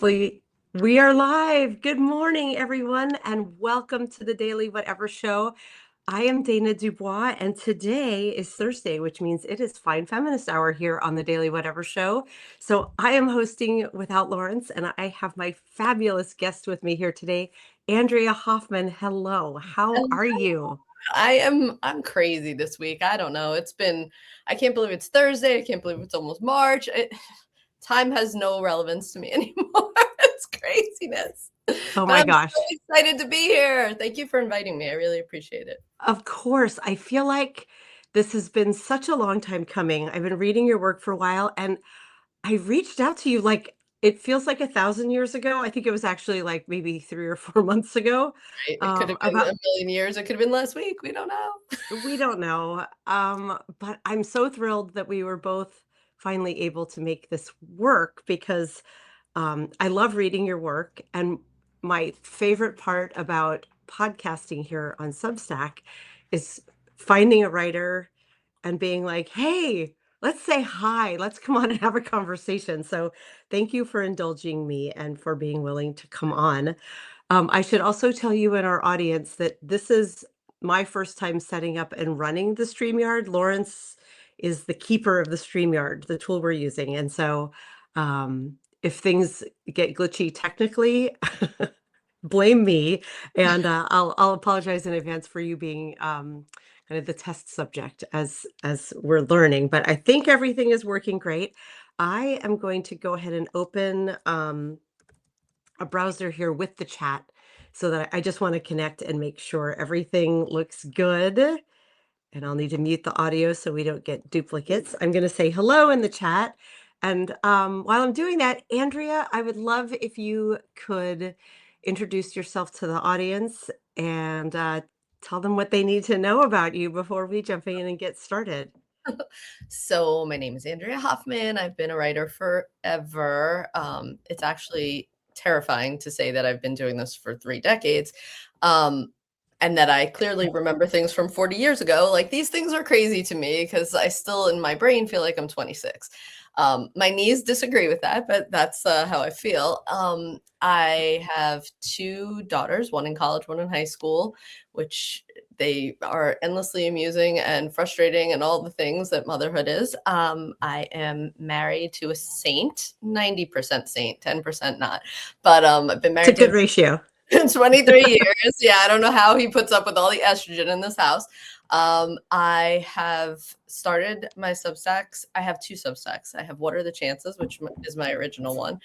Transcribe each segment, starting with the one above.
Hopefully, we are live. Good morning, everyone, and welcome to the Daily Whatever Show. I am Dana DuBois, and today is Thursday, which means it is Fine Feminist Hour here on the Daily Whatever Show. So I am hosting without Lawrence, and I have my fabulous guest with me here today, Andrea Hoffmann. Hello, how are you? I'm crazy this week. I don't know. I can't believe it's Thursday. I can't believe it's almost March. Time has no relevance to me anymore. It's craziness. Oh But my I'm gosh. so excited to be here. Thank you for inviting me. I really appreciate it. Of course, I feel like this has been such a long time coming. I've been reading your work for a while, and I reached out to you like it feels like 1,000 years ago. I think it was actually like maybe 3 or 4 months ago. Right? It could have been About a million years. It could have been last week. We don't know. we don't know, but I'm so thrilled that we were both finally able to make this work because I love reading your work, and my favorite part about podcasting here on Substack is finding a writer and being like, "Hey, let's say hi. Let's come on and have a conversation." So, thank you for indulging me and for being willing to come on. I should also tell you in our audience that this is my first time setting up and running the StreamYard. Lawrence is the keeper of the StreamYard, the tool we're using. And so, if things get glitchy technically, blame me, and I'll apologize in advance for you being kind of the test subject as we're learning. But I think everything is working great. I am going to go ahead and open a browser here with the chat so that I just want to connect and make sure everything looks good. And I'll need to mute the audio so we don't get duplicates. I'm going to say hello in the chat. And while I'm doing that, Andrea, I would love if you could introduce yourself to the audience and tell them what they need to know about you before we jump in and get started. So my name is Andrea Hoffmann. I've been a writer forever. It's actually terrifying to say that I've been doing this for 3 decades. And that I clearly remember things from 40 years ago. Like, these things are crazy to me because I still in my brain feel like I'm 26. My knees disagree with that, but that's how I feel. I have 2 daughters, one in college, one in high school, which they are endlessly amusing and frustrating and all the things that motherhood is. I am married to a saint, 90% saint, 10% not. But I've been It's a married to good him ratio. 23 years. Yeah, I don't know how he puts up with all the estrogen in this house. I have started my Substacks. I have 2 Substacks. I have What Are the Chances, which is my original one.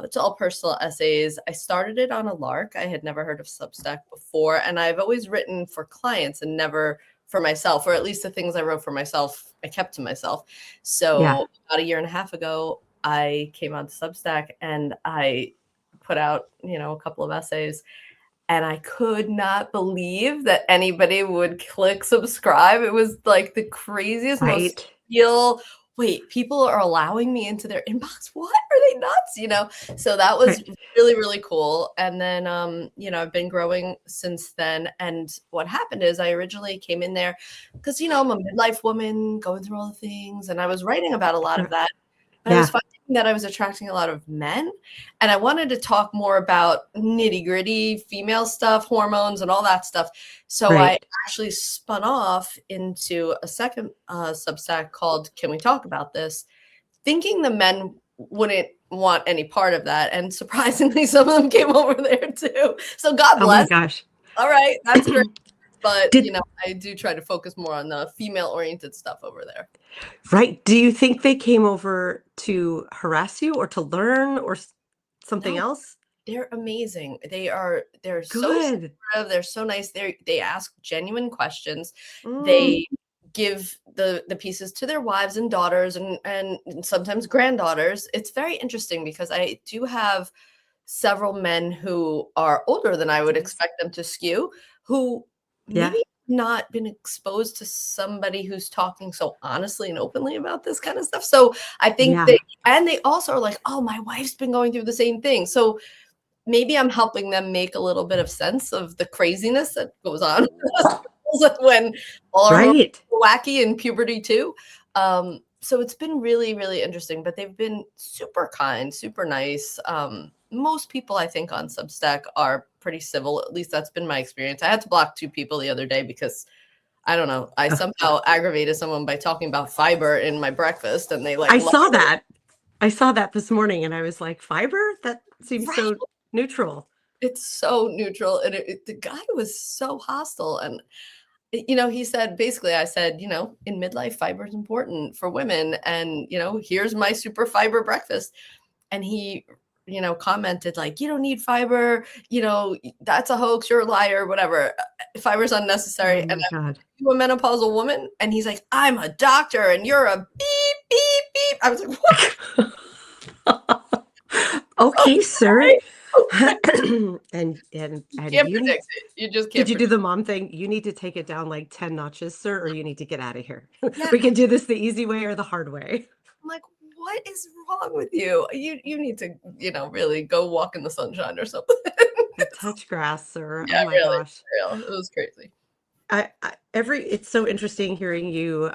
It's all personal essays. I started it on a lark. I had never heard of Substack before, and I've always written for clients and never for myself, or at least the things I wrote for myself, I kept to myself. Yeah. So about a year and a half ago, I came on Substack and I put out, a couple of essays, and I could not believe that anybody would click subscribe. It was like the craziest, most Right. wait, people are allowing me into their inbox. What? Are they nuts? So that was Right. really, really cool. And then, I've been growing since then. And what happened is I originally came in there because, I'm a midlife woman going through all the things, and I was writing about a lot of that. But I was Yeah. finding that I was attracting a lot of men, and I wanted to talk more about nitty-gritty female stuff, hormones, and all that stuff. So I Right. actually spun off into a second Substack called Can We Talk About This? Thinking the men wouldn't want any part of that. And surprisingly, some of them came over there too. So God Oh my bless. gosh. All right, that's great. But, Did I do try to focus more on the female-oriented stuff over there. Right. Do you think they came over to harass you or to learn or something No, else? they're amazing. They're so Good. supportive, they're so nice. They ask genuine questions. Mm, They give the pieces to their wives and daughters and sometimes granddaughters. It's very interesting because I do have several men who are older than I would yes. expect them to skew, who Yeah. maybe not been exposed to somebody who's talking so honestly and openly about this kind of stuff. So I think Yeah. they also are like, oh, my wife's been going through the same thing. So maybe I'm helping them make a little bit of sense of the craziness that goes on when all our hormones Right. are wacky in puberty too. so it's been really, really interesting, but they've been super kind, super nice. Most people I think on Substack are pretty civil. At least that's been my experience. I had to block 2 people the other day because I don't know, I somehow aggravated someone by talking about fiber in my breakfast, and they like I left saw it. that. I saw that this morning and I was like, fiber? That seems Right. so neutral. It's so neutral, and the guy was so hostile, and he said, basically, I said, in midlife, fiber is important for women, and here's my super fiber breakfast. And he commented like, you don't need fiber, that's a hoax, you're a liar, whatever. Fiber's unnecessary. Oh And my I'm God. you a menopausal woman, and he's like, I'm a doctor and you're a beep beep beep. I was like, what? Okay, sir. Okay, okay. You And can't you need, predict it, you just did can't you do predict. the mom thing? You need to take it down like 10 notches, sir, or you need to get out of here. Yeah, We can do this the easy way or the hard way. I'm like, what is wrong with you? You need to really go walk in the sunshine or something. Touch grass, sir. Yeah, Oh my really, gosh. for real, it was crazy. It's so interesting hearing you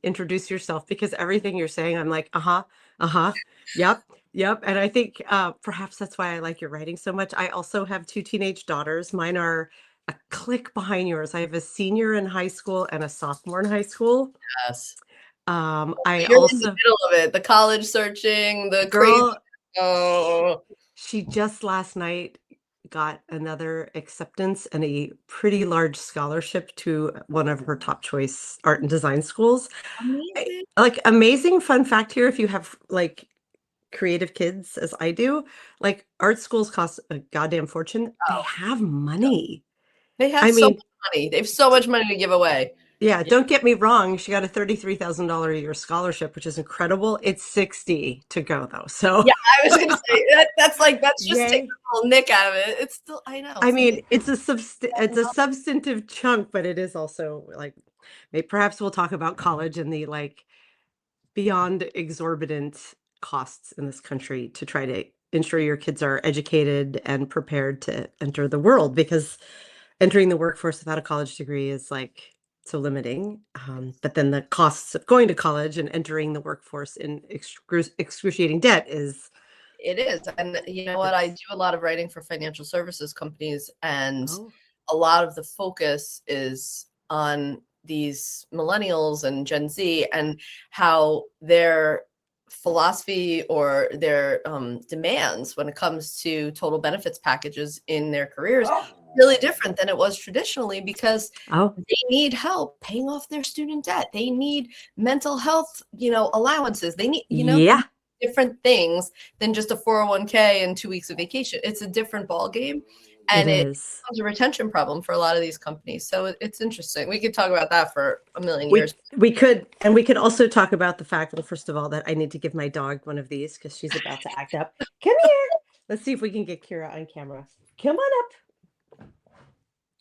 introduce yourself because everything you're saying, I'm like, uh-huh, uh-huh, yep, yep. And I think perhaps that's why I like your writing so much. I also have 2 teenage daughters. Mine are a click behind yours. I have a senior in high school and a sophomore in high school. Yes. I You're in the also, middle of it, the college searching, the crazy. girl, Oh, she just last night got another acceptance and a pretty large scholarship to one of her top choice art and design schools. amazing. Like amazing fun fact here, if you have like creative kids as I do, like art schools cost a goddamn fortune. They Oh, have money. they have I so mean, much money. They have so much money to give away. yeah, Yeah, don't get me wrong. She got a $33,000 a year scholarship, which is incredible. It's 60 to go though. So yeah, I was gonna say that's just taking yay. a little nick out of it. It's still, I know, I some mean, people it's a substantive chunk, but it is also like perhaps we'll talk about college and the like beyond exorbitant costs in this country to try to ensure your kids are educated and prepared to enter the world because entering the workforce without a college degree is like so limiting. But then the costs of going to college and entering the workforce in excruciating debt is It is, and you know what? I do it's a lot of writing for financial services companies, and oh a lot of the focus is on these millennials and Gen Z and how their philosophy or their demands when it comes to total benefits packages in their careers really different than it was traditionally because oh they need help paying off their student debt. They need mental health, allowances. They need, yeah, different things than just a 401k and 2 weeks of vacation. It's a different ball game, it and it is. becomes a retention problem for a lot of these companies. So it's interesting. We could talk about that for a million We years. we could, and we could also talk about the fact, well, first of all, that I need to give my dog one of these because she's about to act up. Come here. Let's see if we can get Kira on camera. Come on up.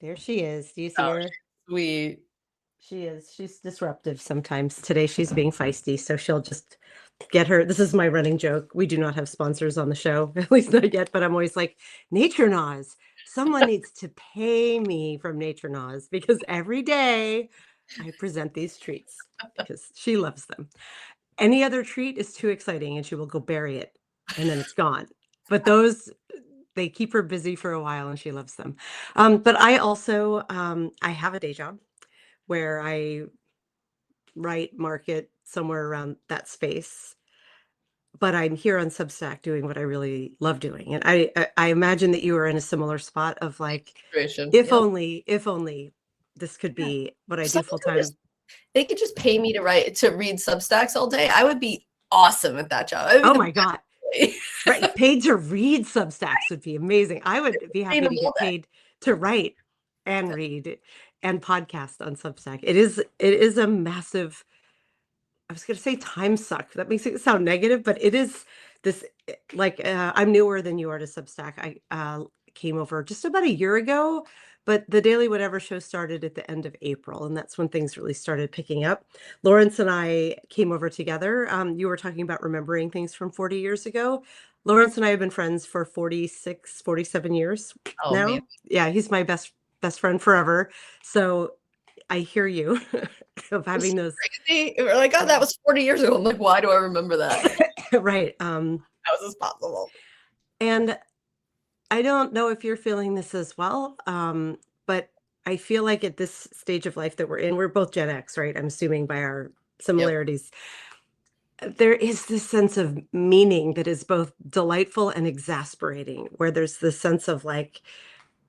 There she is. Do you see Oh, her? we She is. She's disruptive sometimes. Today she's being feisty, so she'll just get her. This is my running joke. We do not have sponsors on the show, at least not yet, but I'm always like, Nature Naws. Someone needs to pay me from Nature Naws because every day I present these treats because she loves them. Any other treat is too exciting and she will go bury it and then it's gone. But those they keep her busy for a while and she loves them. But I also I have a day job where I write market somewhere around that space. But I'm here on Substack doing what I really love doing. And I imagine that you are in a similar spot of like, situation. Yep. if only this could Yeah. be what I If do someone full could time. they could just pay me to read Substacks all day. I would be awesome at that job. I would Oh be the my God. best. Right. Paid to read Substacks would be amazing. I would be Read happy them to all get paid to write and read and podcast on Substack. It is a massive, I was going to say time suck. That makes it sound negative, but it is this like I'm newer than you are to Substack. I came over just about a year ago, but the Daily Whatever show started at the end of April, and that's when things really started picking up. Lawrence and I came over together. You were talking about remembering things from 40 years ago. Lawrence and I have been friends for 46, 47 years Oh man. now. Yeah, he's my best friend forever. So I hear you of It's having those. crazy. We're like, "Oh, that was 40 years ago." I'm like, "Why do I remember that? Right. How is this possible?" And I don't know if you're feeling this as well, but I feel like at this stage of life that we're in, we're both Gen X, right? I'm assuming by our Yep. similarities. There is this sense of meaning that is both delightful and exasperating, where there's this sense of like,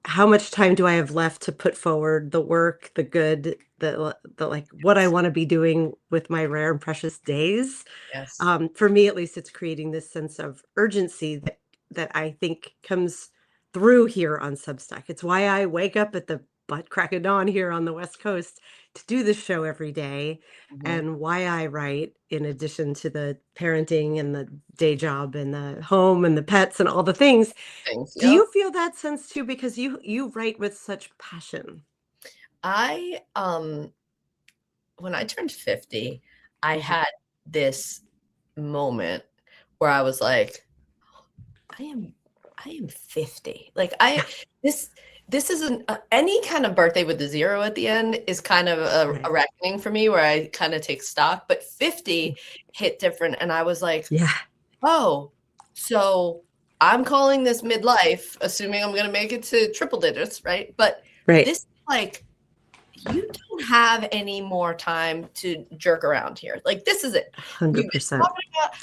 how much time do I have left to put forward the work, the good, the like what I Yes. want to be doing with my rare and precious days? Yes. For me, at least, it's creating this sense of urgency that I think comes through here on Substack. It's why I wake up at the butt crack of dawn here on the West Coast to do this show every day, Mhm. and why I write in addition to the parenting and the day job and the home and the pets and all the things. Things, Do yep. you feel that sense too? Because you write with such passion. I, when I turned 50, I Mhm. had this moment where I was like, I am I am 50. Like this this isn't any kind of birthday with the 0 at the end is kind of a Right. reckoning for me where I kind of take stock, but 50 hit different and I was like, Yeah. "Oh, so I'm calling this midlife, assuming I'm going to make it to triple digits, right? But Right. this is like you don't have any more time to jerk around here. Like this is it. We've been 100%. talking about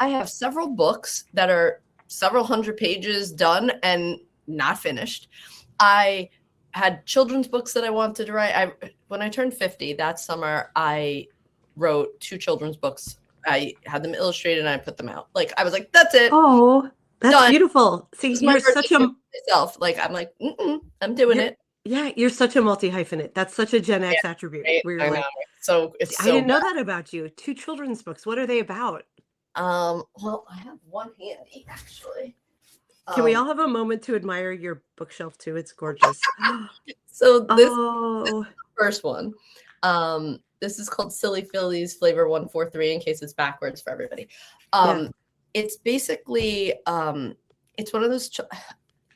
I have several books that are several hundred pages done and not finished. I had children's books that I wanted to write. I when I turned 50 that summer, I wrote 2 children's books. I had them illustrated and I put them out. Like I was like, that's it. Oh, that's Done. beautiful. See, This is my you're birthday such gift a to myself. Like I'm like, mm-mm, I'm doing you're it. yeah, you're such a multi-hyphenate. That's such a Gen Yeah, X attribute right. where you're I know. like, It's I so didn't know bad. that about you. 2 children's books. What are they about? Well, I have one handy actually. Can we Um, all have a moment to admire your bookshelf too? It's gorgeous. so this Oh, first one, this is called Silly Phillies Flavor 143 in case it's backwards for everybody. yeah. Um, it's basically it's one of those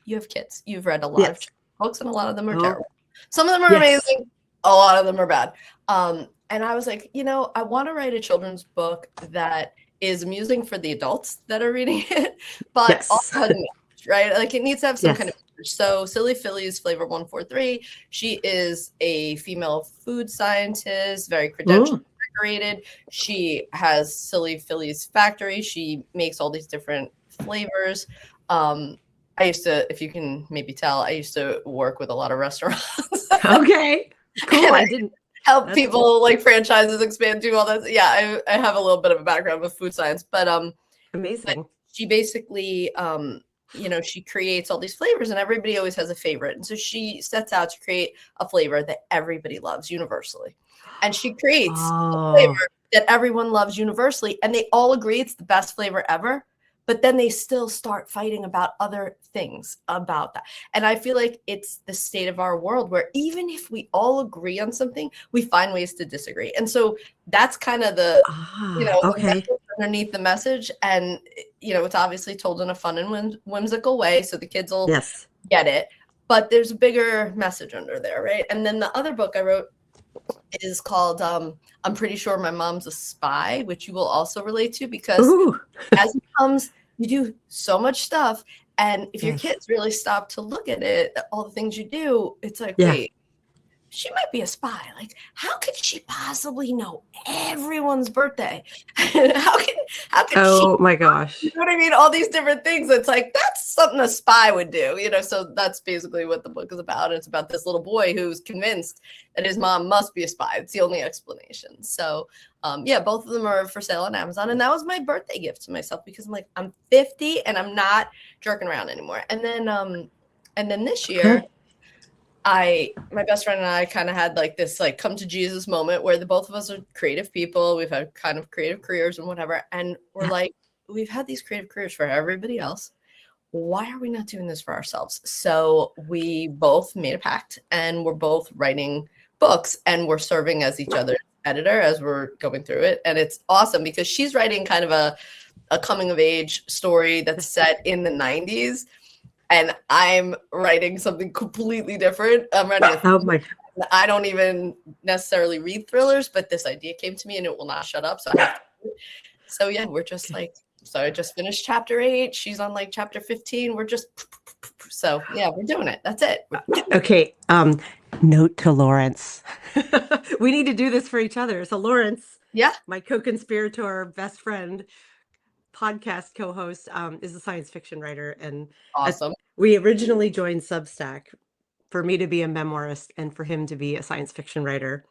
you have kids. You've read a lot of Yes. books and a lot of them are Oh, terrible. Some of them are yes. amazing, a lot of them are bad. And I was like, I want to write a children's book that is amusing for the adults that are reading it, but Yes. also has a message, right? Like it needs to have some kind Yes. of message. So Silly Phillies Flavor 143, she is a female food scientist, very credentialed, Mm. decorated. She has Silly Phillies factory. She makes all these different flavors. I used to, if you can maybe tell, I used to work with a lot of restaurants. Okay. Cool. And I didn't help that's cool. people like franchises expand, do all that. Yeah, I have a little bit of a background with food science, but Amazing. she basically she creates all these flavors and everybody always has a favorite. And so she sets out to create a flavor that everybody loves universally. And she creates a Oh. flavor that everyone loves universally and they all agree it's the best flavor ever. But then they still start fighting about other things about that. And I feel like it's the state of our world where even if we all agree on something, we find ways to disagree. And so that's kind of the Okay. message underneath the message. And, it's obviously told in a fun and whimsical way. So the kids will Yes. get it. But there's a bigger message under there, right? And then the other book I wrote is called I'm Pretty Sure My Mom's a Spy, which you will also relate to because Ooh. as it comes, you do so much stuff. And if your Yes. kids really stop to look at it, all the things you do, it's like, Yeah. wait, she might be a spy. Like, how could she possibly know everyone's birthday? how could she, Oh my you gosh. know what I mean? All these different things. It's like that's something a spy would do, So that's basically what the book is about. And it's about this little boy who's convinced that his mom must be a spy. It's the only explanation. So yeah, both of them are for sale on Amazon. And that was my birthday gift to myself because I'm like, I'm 50 and I'm not jerking around anymore. And then this year, Okay. my best friend and I kind of had like this like come to Jesus moment where the both of us are creative people. We've had kind of creative careers and whatever. And we're Yeah. like, we've had these creative careers for everybody else. Why are we not doing this for ourselves? So we both made a pact and we're both writing books and we're serving as each other's editor as we're going through it. And it's awesome because she's writing kind of a coming of age story that's set in the 90s and I'm writing something completely different. I'm writing a Oh my. I don't even necessarily read thrillers, but this idea came to me and it will not shut up. So I have to do it. So yeah, we're just like, so I just finished chapter 8. She's on like chapter 15. We're just, so yeah, we're doing it. That's it. Okay. Note to Lawrence. We need to do this for each other. So Lawrence, Yeah. my co-conspirator, best friend, podcast co-host, is a science fiction writer, and Awesome. we originally joined Substack for me to be a memoirist and for him to be a science fiction writer.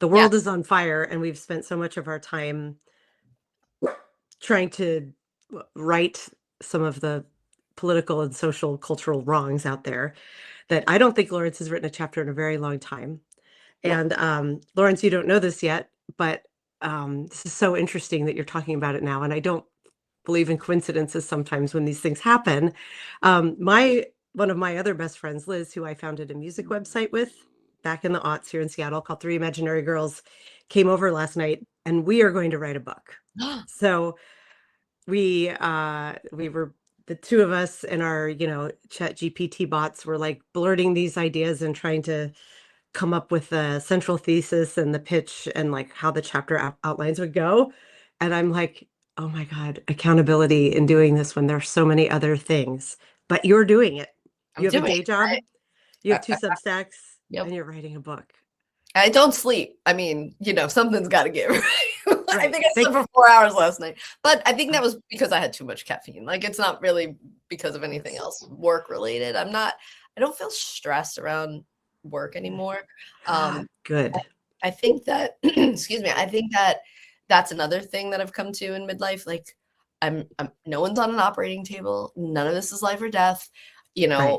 The world is Yes. on fire, and we've spent so much of our time trying to right some of the political and social cultural wrongs out there that I don't think Lawrence has written a chapter in a very long time. And Lawrence, you don't know this yet, but this is so interesting that you're talking about it now. And I don't believe in coincidences sometimes when these things happen. My one of my other best friends, Liz, who I founded a music website with back in the aughts here in Seattle called Three Imaginary Girls, came over last night, and we are going to write a book. So we were the two of us and our, chat GPT bots were like blurting these ideas and trying to come up with the central thesis and the pitch and like how the chapter outlines would go. And I'm like, oh my God, accountability in doing this when there's so many other things. But you're doing it. I'm You have a doing day job, it. you have two Substacks, Yep. and you're writing a book. I don't sleep. I mean, something's got to give. I Right. think I slept for 4 hours last night, but I think that was because I had too much caffeine. Like, it's not really because of anything else work related. I don't feel stressed around work anymore. Good. I think that, excuse me, I think that that's another thing that I've come to in midlife. Like, I'm no one's on an operating table. None of this is life or death. Right.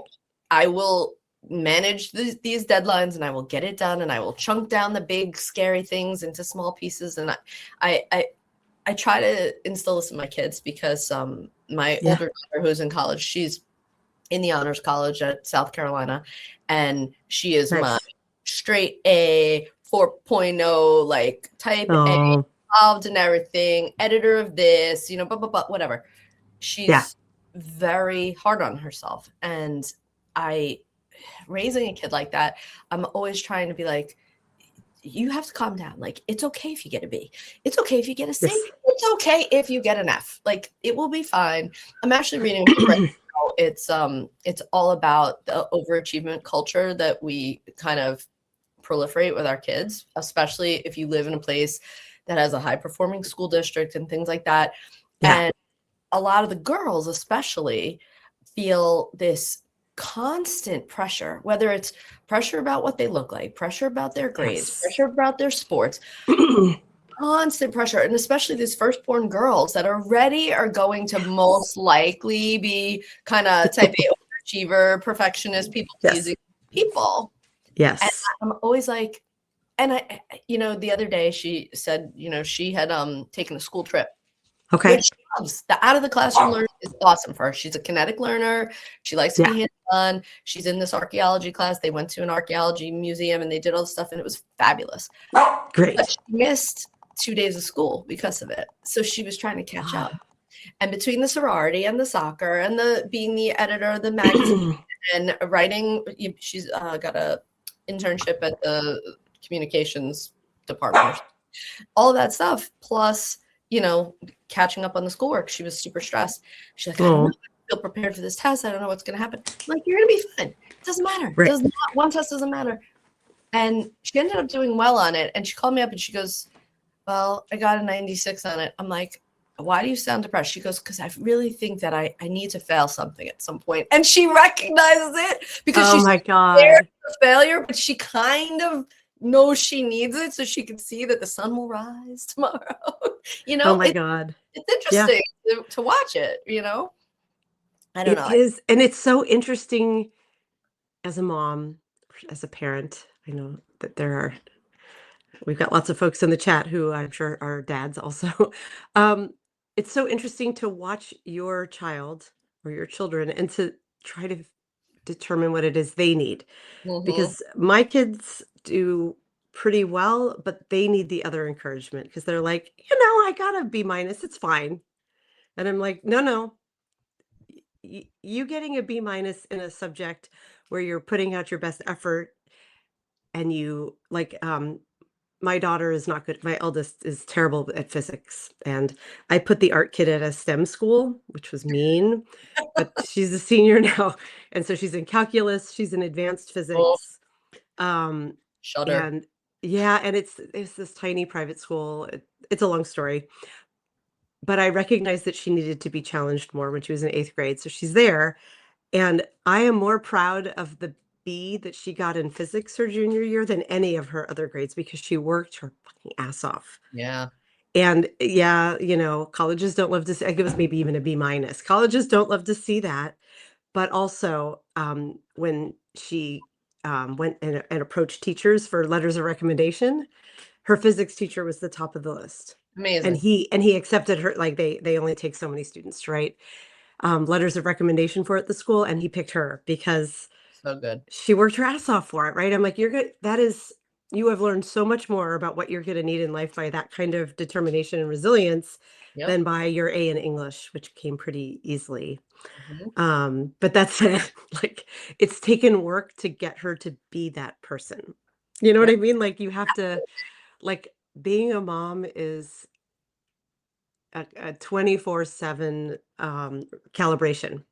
I will manage these deadlines and I will get it done and I will chunk down the big scary things into small pieces. And I try to instill this in my kids because my Yeah. older daughter who's in college, she's in the honors college at South Carolina, and she is my Nice. straight A 4.0, like type A, Oh, involved in everything, editor of this, blah, blah, blah, whatever. yeah. She's very hard on herself. And raising a kid like that, I'm always trying to be like, you have to calm down. Like, it's okay if you get a B. It's okay if you get a C. Yes. It's okay if you get an F. Like, it will be fine. I'm actually reading a book right now. It's all about the overachievement culture that we kind of proliferate with our kids, especially if you live in a place that has a high performing school district and things like that. Yeah. And a lot of the girls especially feel this constant pressure, whether it's pressure about what they look like, pressure about their grades, Yes. pressure about their sports, constant pressure. And especially these firstborn girls that already are going to most likely be kind of type A overachiever, perfectionist, people pleasing people. And Yes. I'm always like, and the other day she said, she had taken a school trip, Okay. which she loves. The out of the classroom learning is awesome for her. She's a kinetic learner. She likes to Yeah. be hands-on. She's in this archaeology class. They went to an archaeology museum and they did all this stuff and it was fabulous. Great. But she missed 2 days of school because of it. So she was trying to catch up. And between the sorority and the soccer and the being the editor of the magazine and writing, she's got a internship at the communications department, all of that stuff, plus catching up on the schoolwork. She was super stressed. She's like, I don't know, I feel prepared for this test. I don't know what's going to happen. I'm like, you're going to be fine. It doesn't matter. Right. Does not, one test doesn't matter. And she ended up doing well on it. And she called me up and she goes, well, I got a 96 on it. I'm like, why do you sound depressed? She goes, because I really think that I need to fail something at some point. And she recognizes it because Oh she's my scared God. of failure, but she kind of knows she needs it so she can see that the sun will rise tomorrow. Oh my God. It's Yeah. interesting to watch it, I don't It know. is. And it's so interesting as a mom, as a parent. I know that we've got lots of folks in the chat who I'm sure are dads also. Um, it's so interesting to watch your child or your children and to try to determine what it is they need. Mhm. Because my kids do pretty well, but they need the other encouragement because they're like, I got a B minus, it's fine. And I'm like, no, no, you getting a B minus in a subject where you're putting out your best effort and you like, my daughter is not good. My eldest is terrible at physics, and I put the art kid at a STEM school, which was mean, but she's a senior now, and so she's in calculus, she's in advanced Oh, physics, um, shudder. and yeah, and it's this tiny private school. It's a long story, but I recognized that she needed to be challenged more when she was in 8th grade, so she's there, and I am more proud of the B that she got in physics her junior year than any of her other grades because she worked her fucking ass off. Yeah. And yeah, colleges don't love to see, I give us maybe even a B minus. Colleges don't love to see that. But also, when she went and approached teachers for letters of recommendation, her physics teacher was the top of the list. And Amazing. he accepted her, like they only take so many students to write letters of recommendation for at the school, and he picked her because So good. she worked her ass off for it, right? I'm like, you're good. You have learned so much more about what you're going to need in life by that kind of determination and resilience Yep. than by your A in English, which came pretty easily. Mhm. But that's it. Like, it's taken work to get her to be that person. You know what Yep. I mean? Like, you have to, like, being a mom is a 24/7 calibration.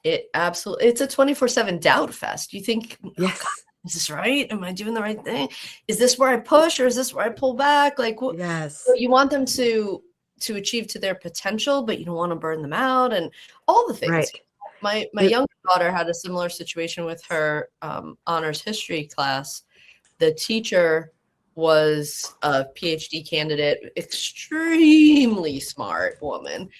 It's a 24/7 doubt fest. You think, "Oh god, Yes. is this right? Am I doing the right thing? Is this where I push or is this where I pull back?" Like, what so Yes. you want them to achieve to their potential, but you don't wanna burn them out and all the things. Right. My It, younger daughter had a similar situation with her, honors history class. The teacher was a PhD candidate, extremely smart woman,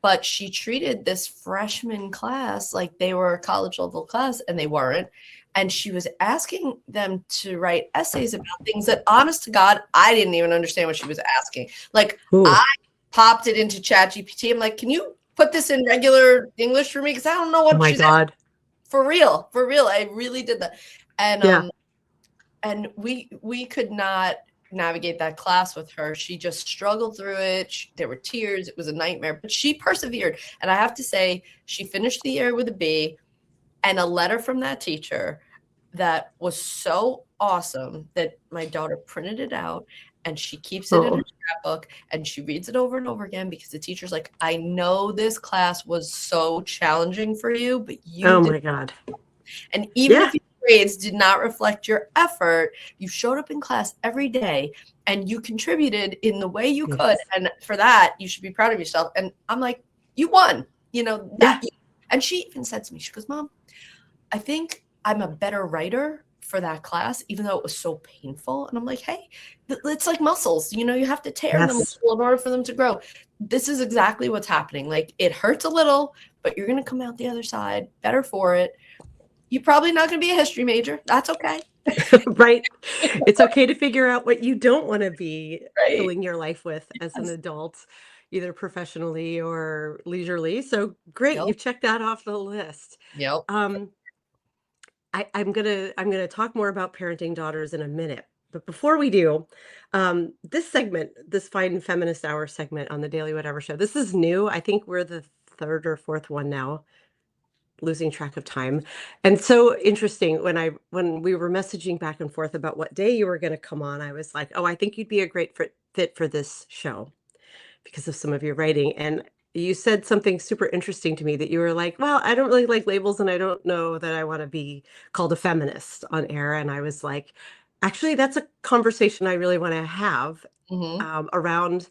but she treated this freshman class like they were a college level class and they weren't. And she was asking them to write essays about things that, honest to God, I didn't even understand what she was asking. Like, ooh, I popped it into ChatGPT. I'm like, can you put this in regular English for me? Because I don't know oh what my she's asking. God. For real, for real. I really did that. And Yeah. we could not navigate that class with her. She just struggled through it. There were tears. It was a nightmare, but she persevered. And I have to say, she finished the year with a B and a letter from that teacher that was so awesome that my daughter printed it out and she keeps it in her Oh, scrapbook and she reads it over and over again because the teacher's like, I know this class was so challenging for you, but you oh did. my God. And even Yeah. if your grades did not reflect your effort, you showed up in class every day and you contributed in the way you could. Yes. And for that, you should be proud of yourself. And I'm like, you won, Yeah. that. And she even said to me, she goes, Mom, I think I'm a better writer for that class, even though it was so painful. And I'm like, hey, it's like muscles, you have to tear them Yes. in order for them to grow. This is exactly what's happening. Like, it hurts a little, but you're going to come out the other side better for it. You're probably not going to be a history major. That's okay. Right. It's okay to figure out what you don't want to be Right. filling your life with as an Yes. adult, either professionally or leisurely. So great, Yep. you've checked that off the list. Yep. Um, I'm gonna talk more about parenting daughters in a minute. But before we do, this segment, this Fine Feminist Hour segment on the Daily Whatever Show, this is new. I think we're the third or fourth one now, losing track of time. And so interesting when we were messaging back and forth about what day you were going to come on, I was like, "Oh, I think you'd be a great fit for this show because of some of your writing." And you said something super interesting to me that you were like, "Well, I don't really like labels and I don't know that I want to be called a feminist on air." And I was like, "Actually, that's a conversation I really want to have Mhm. around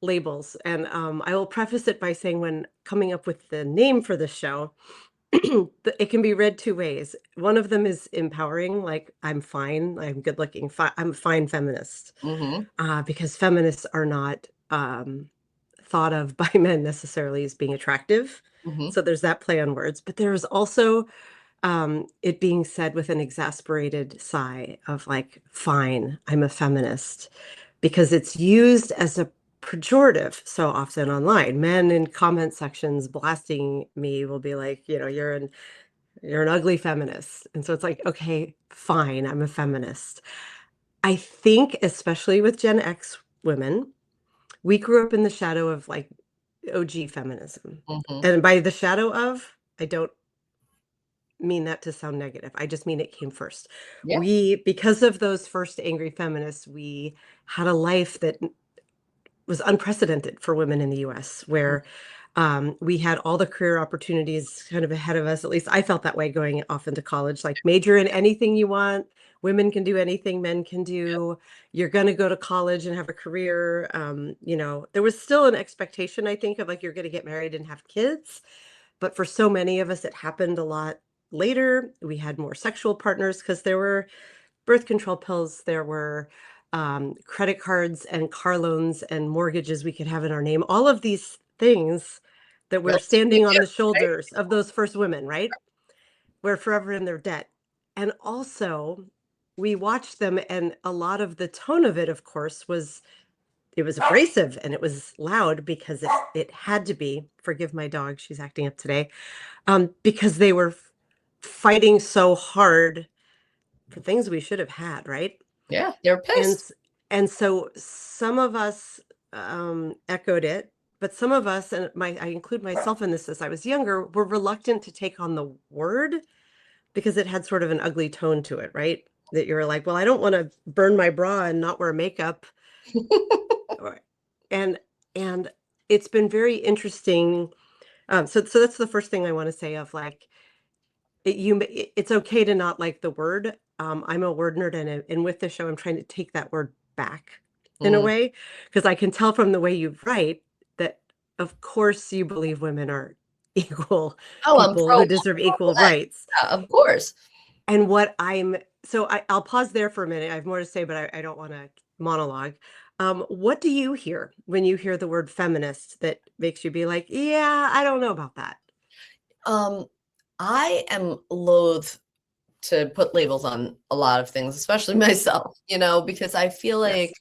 labels." And I will preface it by saying when coming up with the name for the show, it can be read two ways. One of them is empowering, like I'm fine, I'm good looking, I'm a fine feminist, Mhm. because feminists are not thought of by men necessarily as being attractive. Mhm. So there's that play on words, but there's also it being said with an exasperated sigh of like, fine, I'm a feminist, because it's used as a pejorative so often online. Men in comment sections blasting me will be like, you're an ugly feminist. And so it's like, okay, fine, I'm a feminist. I think, especially with Gen X women, we grew up in the shadow of like OG feminism. Mhm. And by the shadow of, I don't mean that to sound negative. I just mean it came first. Yeah. Because of those first angry feminists, we had a life that was unprecedented for women in the US, where we had all the career opportunities kind of ahead of us. At least I felt that way going off into college, like major in anything you want. Women can do anything men can do. You're going to go to college and have a career. There was still an expectation, I think, of like you're going to get married and have kids. But for so many of us, it happened a lot later. We had more sexual partners because there were birth control pills, there were credit cards and car loans and mortgages we could have in our name. All of these things that were Bills to pay, standing on yeah, the right? shoulders of those first women, right? We're forever in their debt. And also, we watched them, and a lot of the tone of it, of course, was abrasive and it was loud because it had to be. Forgive my dog, she's acting up today. Because they were fighting so hard for things we should have had, right? Yeah, they're And pissed. s and so some of us, echoed it, but some of us, and I include myself in this as I was younger, were reluctant to take on the word because it had sort of an ugly tone to it, right? That you were like, "Well, I don't wanna burn my bra and not wear makeup," or and and it's been very interesting, so that's the first thing I wanna say of, like, it's okay to not like the word. I'm a word nerd, and with the show, I'm trying to take that word back in a Mm. way, because I can tell from the way you write that, of course, you believe women are equal Oh, I'm people pro who woman deserve all the equal way. rights. Yeah, of course. And what I'm so I'll pause there for a minute. I have more to say, but I don't want to monologue. What do you hear when you hear the word feminist that makes you be like, yeah, I don't know about that? Um, I am loath to put labels on a lot of things, especially myself, because I feel like,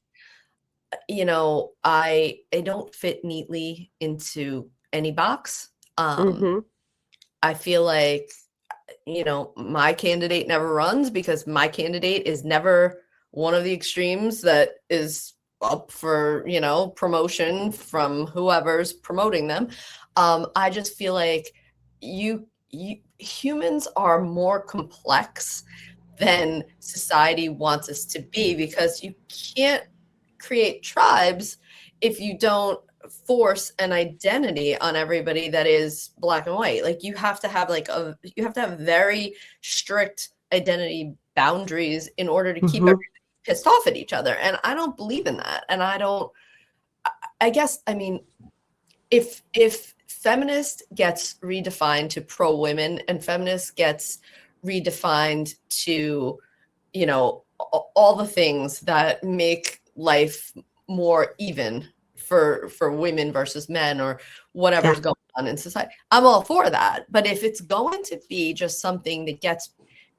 Yes. I don't fit neatly into any box. Mm-hmm. I feel like, my candidate never runs because my candidate is never one of the extremes that is up for, promotion from whoever's promoting them. I just feel like you humans are more complex than society wants us to be because you can't create tribes if you don't force an identity on everybody that is black and white. Like you have to have very strict identity boundaries in order to keep Mm-hmm. everybody pissed off at each other. And I don't believe in that. And I guess I mean if feminist gets redefined to pro women and feminist gets redefined to all the things that make life more even for women versus men or Yeah. whatever's going on in society, I'm all for that. But if it's going to be just something that gets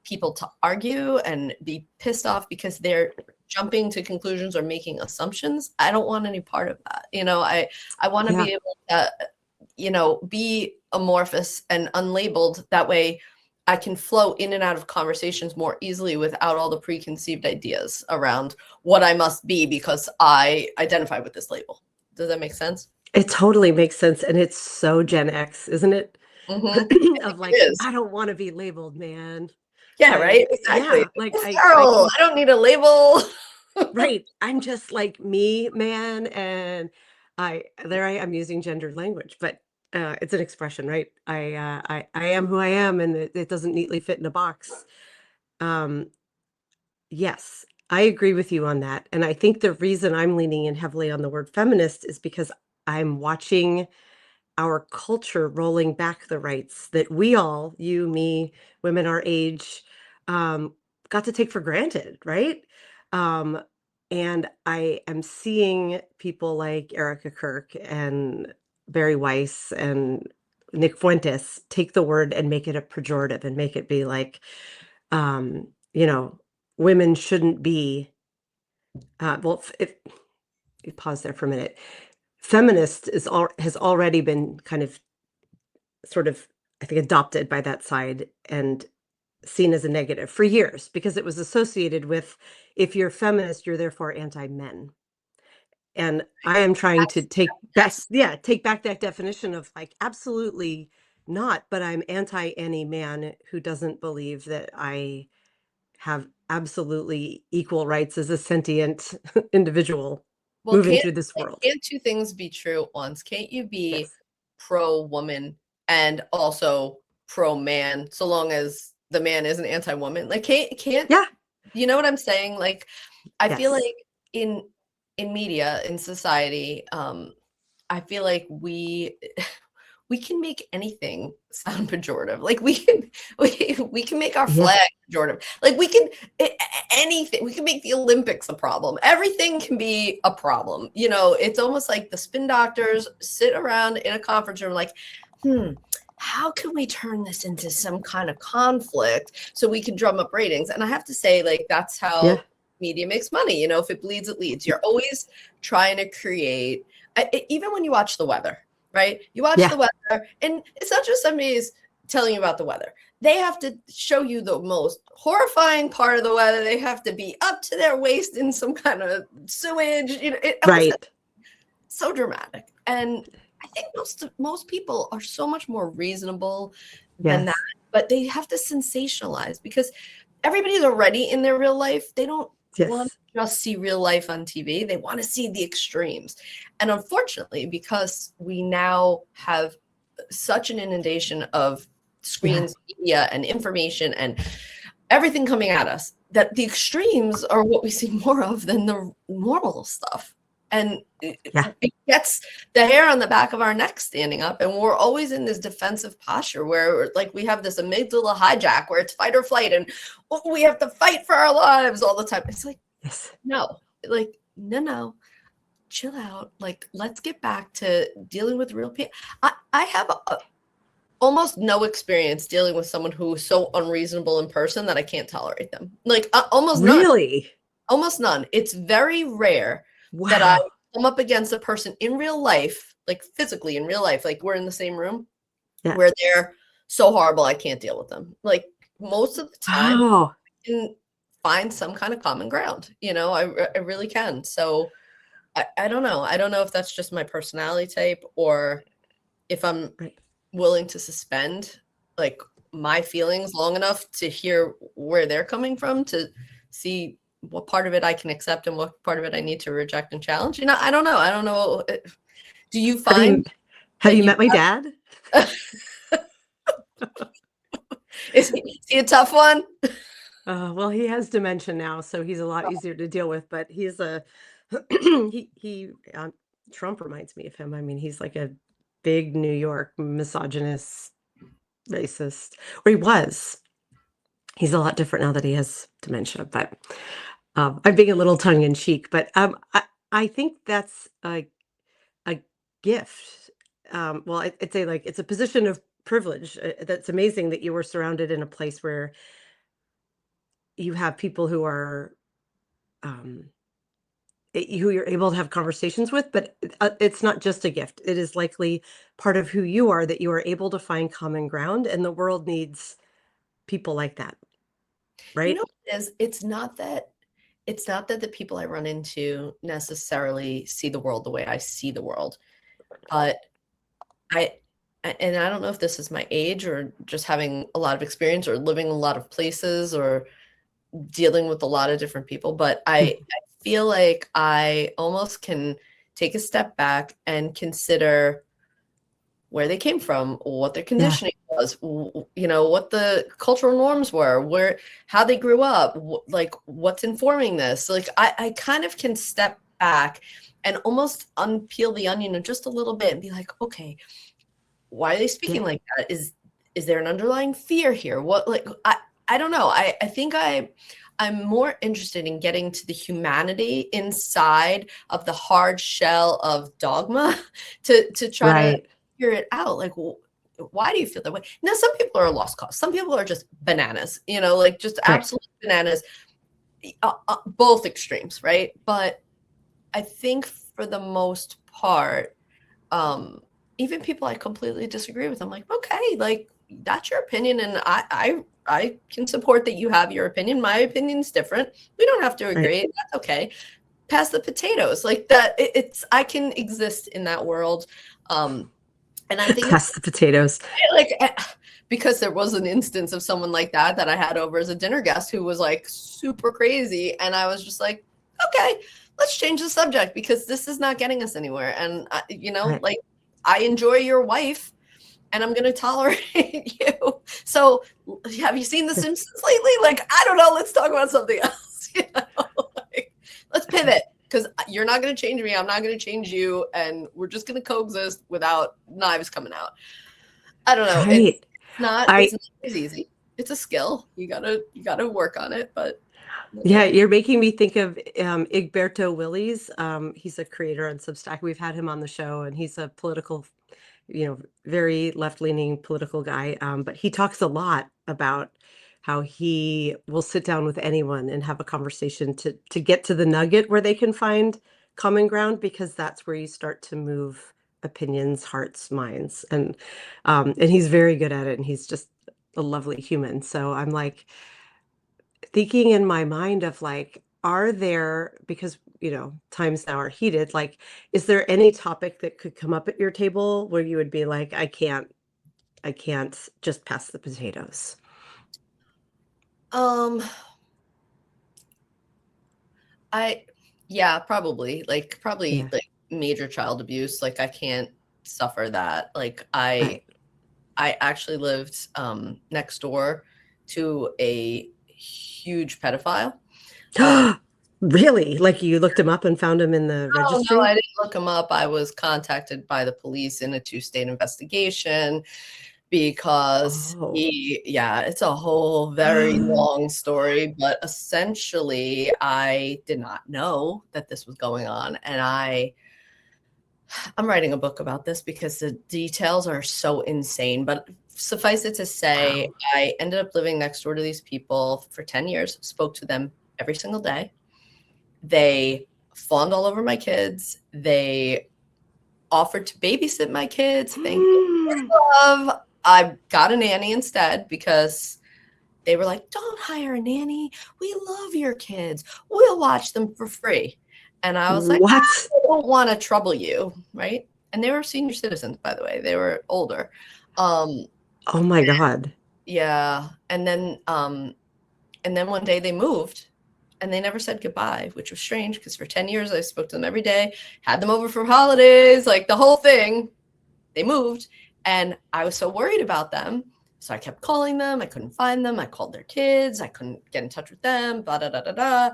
people to argue and be pissed off because they're jumping to conclusions or making assumptions, I don't want any part of that. I want to Yeah. be able to be amorphous and unlabeled. That way I can flow in and out of conversations more easily without all the preconceived ideas around what I must be because I identify with this label. Does that make sense? It totally makes sense, and it's so Gen X, isn't it? I Of think it like, is. "I don't wanna be labeled, man." Yeah, right? Exactly. Yeah, like, This I girl, can I don't need a label. right, I'm just like me, man, and I am using gendered language, but, it's an expression, right? I am who I am, and it doesn't neatly fit in a box. Um, yes, I agree with you on that, and I think the reason I'm leaning in heavily on the word feminist is because I'm watching our culture rolling back the rights that we all, you, me, women our age, um, got to take for granted, right? Um, and I am seeing people like Erica Kirk and Barry Weiss and Nick Fuentes take the word and make it a pejorative and make it be like, um, you know, women shouldn't be, if you pause there for a minute, feminist has already been kind of sort of, I think, adopted by that side and seen as a negative for years because it was associated with if you're feminist, you're therefore anti-men. And I am trying to take back, Yes. yeah, take back that definition of like, absolutely, not, but I'm anti any man who doesn't believe that I have absolutely equal rights as a sentient individual Well, moving through this world. can't two things be true at once? Can't you be Yes. pro-woman and also pro-man, so long as the man isn't anti-woman? Like, can't Yeah. you know what I'm saying? Like, I feel Yes. like in media, in society, I feel like we can make anything sound pejorative. Like we can make our Yeah. flag pejorative. Like we can anything. We can make the Olympics a problem. Everything can be a problem. You know, it's almost like the spin doctors sit around in a conference room like, how can we turn this into some kind of conflict so we can drum up ratings? And I have to say, like, that's Yeah. how media makes money. You know, if it bleeds, it leads. You're always trying to create, even when you watch the weather, right? You watch Yeah. the weather, and it's not just somebody's telling you about the weather. They have to show you the most horrifying part of the weather. They have to be up to their waist in some kind of sewage. You know, it almost Right. so dramatic. And I think most people are so much more reasonable than that, Yes. but they have to sensationalize because everybody's already in their real life. They don't want Yes. to just see real life on TV. They want to see the extremes. And unfortunately, because we now have such an inundation of Yeah. screens, media, and information and everything coming at us, that the extremes are what we see more of than the normal stuff. And Yeah. it gets the hair on the back of our neck standing up. And we're always in this defensive posture where, like, we have this amygdala hijack where it's fight or flight and we have to fight for our lives all the time. It's like, Yes. no, like, no, chill out. Like, let's get back to dealing with real people. I have almost no experience dealing with someone who is so unreasonable in person that I can't tolerate them. Like, almost none. Really? Almost none. It's very rare that I Wow. come up against a person in real life, like physically in real life, like we're in the same room, Yeah. where they're so horrible I can't deal with them. Like most of the time, Oh, I can find some kind of common ground. You know, I really can. So I don't know. I don't know if that's just my personality type or if I'm right. willing to suspend like my feelings long enough to hear where they're coming from to see what part of it I can accept and what part of it I need to reject and challenge. You know, I don't know. I don't know. Do you Have find you have that you you met my dad? is he a tough one? Well, he has dementia now, so he's a lot easier to deal with, but he's a Trump reminds me of him. I mean, he's like a big New York misogynist, racist, or he was. He's a lot different now that he has dementia, but I'm being a little tongue in cheek, but I think that's a gift. Well, I'd say like it's a position of privilege. That's amazing that you were surrounded in a place where you have people who are um, who you're able to have conversations with, but it's not just a gift. It is likely part of who you are that you are able to find common ground, and the world needs people like that, You know right? what it is? It's not that the people I run into necessarily see the world the way I see the world, but I and I don't know if this is my age or just having a lot of experience or living in a lot of places or dealing with a lot of different people, but I feel like I almost can take a step back and consider where they came from, what their Yeah, conditioning was, you know, what the cultural norms were, where how they grew up, like what's informing this. Like I kind of can step back and almost unpeel the onion just a little bit and be like, okay, why are they yeah, speaking like that? Is there an underlying fear here? What like I don't know. I think I'm more interested in getting to the humanity inside of the hard shell of dogma to try to right, figure it out. Like, why do you feel that way? Now, some people are a lost cause. Some people are just bananas, you know, like just right. absolute bananas, both extremes, right? But I think for the most part, um, even people I completely disagree with, I'm like, okay, like that's your opinion, and I can support that you have your opinion. My opinion's different. We don't have to Right. agree. That's okay. Pass the potatoes. Like that. It's I can exist in that world. Um, And I'm thinking, Pass the potatoes. like, because there was an instance of someone like that I had over as a dinner guest who was like super crazy. And I was just like, okay, let's change the subject because this is not getting us anywhere. And, Right. like, I enjoy your wife and I'm going to tolerate you. So have you seen The Simpsons lately? Like, I don't know. Let's talk about something else. Like, let's pivot because you're not going to change me. I'm not going to change you. And we're just going to coexist without knives coming out. I don't know. It's Right. not I as easy. It's a skill. You gotta work on it, but Yeah, you're making me think of Egberto Willies. He's a creator on Substack. We've had him on the show, and he's a political, very left-leaning political guy. But he talks a lot about how he will sit down with anyone and have a conversation to get to the nugget where they can find common ground, because that's where you start to move opinions, hearts, minds, and he's very good at it, and he's just a lovely human. So I'm like thinking in my mind of like, are there, because times now are heated, like, is there any topic that could come up at your table where you would be like, I can't just pass the potatoes? um I yeah, probably Yeah, like major child abuse. Like I can't suffer that. Like I right. I actually lived next door to a huge pedophile. Um Really? Like you looked him up and found him in the oh no, I registry? didn't look him up. I was contacted by the police in a two-state investigation. Because Oh. yeah, it's a whole very long story, but essentially, I did not know that this was going on, and I'm writing a book about this because the details are so insane, but suffice it to say, Wow. I ended up living next door to these people for 10 years, spoke to them every single day. They fawned all over my kids. They offered to babysit my kids. Thank you for love. I got a nanny instead because they were like, "Don't hire a nanny. We love your kids. We'll watch them for free." And I was like, What? I don't want to trouble you, right? And they were senior citizens, by the way. They were older. Um, Oh my God. yeah. And then one day they moved and they never said goodbye, which was strange because for 10 years I spoke to them every day, had them over for holidays, like the whole thing. They moved and I was so worried about them. So I kept calling them. I couldn't find them. I called their kids. I couldn't get in touch with them. Blah, da, da, da, da.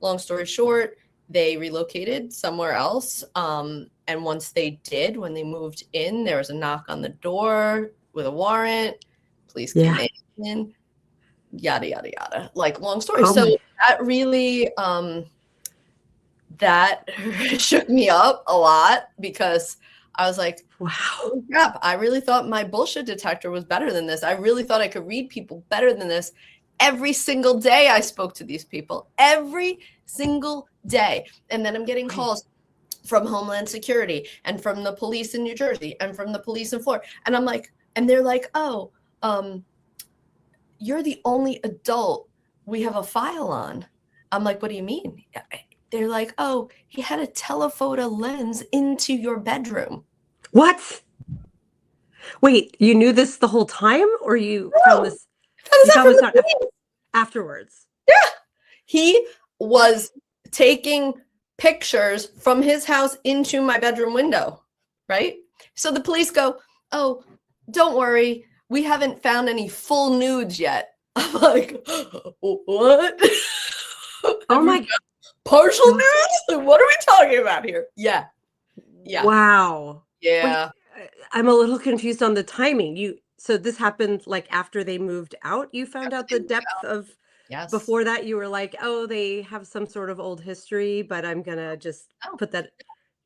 Long story short, they relocated somewhere else. And once they did, when they moved in, there was a knock on the door with a warrant. Police came Yeah. in, yada, yada, yada. Like, long story. Oh So my. that really, that shook me up a lot because I was like, Wow. holy crap, I really thought my bullshit detector was better than this. I really thought I could read people better than this. Every single day I spoke to these people, every single day. And then I'm getting Wait. calls from Homeland Security and from the police in New Jersey and from the police in Florida. And I'm like, and they're like, oh, you're the only adult we have a file on. I'm like, what do you mean? They're like, oh, he had a telephoto lens into your bedroom. What? Wait, you knew this the whole time, or No, how is you that found from this the out police? afterwards? Yeah. He What? was taking pictures from his house into my bedroom window, right? So the police go, oh, don't worry. We haven't found any full nudes yet. I'm like, what? Oh Have you my found partial God. nudes? What are we talking about here? Yeah. Yeah. Wow. Wait, Yeah. I'm a little confused on the timing. So this happened like after they moved out, you found After out they the moved depth out. of. Yes. Before that you were like, "Oh, they have some sort of old history, but I'm gonna just No, put that."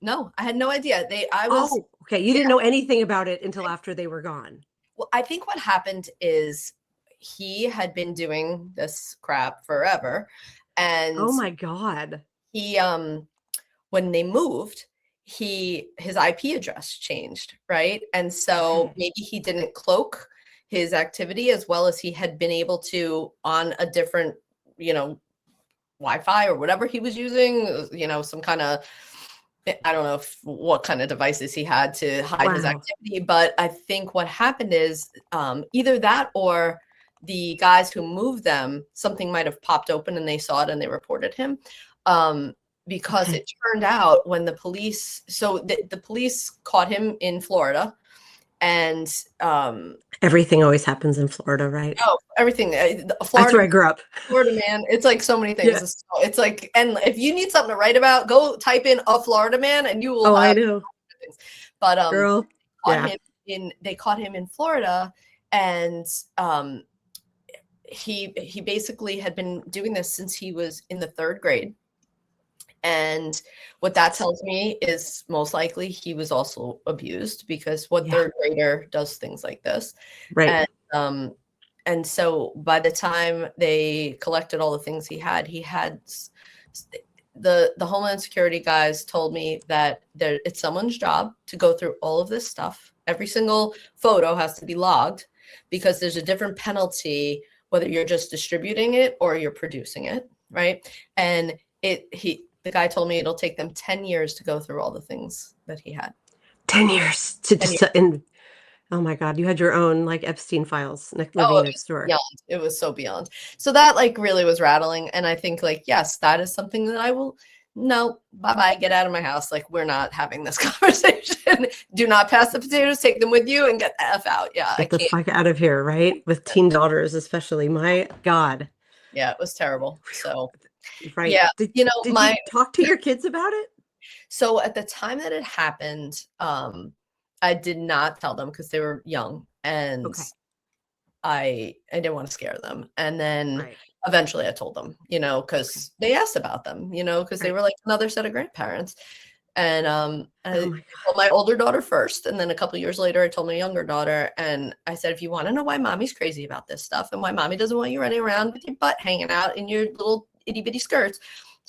no, I had no idea. I was, Oh, okay. You yeah. didn't know anything about it until after they were gone. Well, I think what happened is he had been doing this crap forever. And Oh my God. he, when they moved, his IP address changed, right? And so Okay. maybe he didn't cloak his activity as well as he had been able to on a different, you know, Wi-Fi or whatever he was using, some kind of I don't know what kind of devices he had to hide his Wow. activity, but I think what happened is either that or the guys who moved them, something might have popped open and they saw it and they reported him. Because Okay. it turned out when the police, so the police caught him in Florida, and Everything always happens in Florida, right? oh, everything, That's Florida, where I grew up. Florida man, it's like so many things. Yeah. It's like, and if you need something to write about, go type in a Florida man and you will Oh, I have know. things. But Girl. caught Yeah. him they caught him in Florida, and he basically had been doing this since he was in the third grade. And what that tells me is most likely he was also abused, because what Yeah. third grader does things like this? Right. And and so by the time they collected all the things he had the Homeland Security guys told me that it's someone's job to go through all of this stuff. Every single photo has to be logged, because there's a different penalty whether you're just distributing it or you're producing it, right? And the guy told me it'll take them 10 years to go through all the things that he had. 10 years to 10 just, years. oh my God, you had your own like Epstein files Oh, living it next was door. beyond. It was so beyond. So that like really was rattling. And I think like, yes, that is something that I will, no, bye-bye, get out of my house. Like, we're not having this conversation. Do not pass the potatoes, take them with you and get the F out. Yeah, I Get the can't. fuck out of here, right? With teen daughters, especially. My God. Yeah, it was terrible. So Right. yeah, Did you know, did you talk to your kids about it? so at the time that it happened, I did not tell them because they were young, and Okay. I didn't want to scare them. And then Right. eventually I told them, Okay. because they asked about them, because they Right. were like another set of grandparents. And Oh I my told my older daughter first, and then a couple years later, I told my younger daughter, and I said, if you want to know why mommy's crazy about this stuff and why mommy doesn't want you running around with your butt hanging out in your little itty bitty skirts,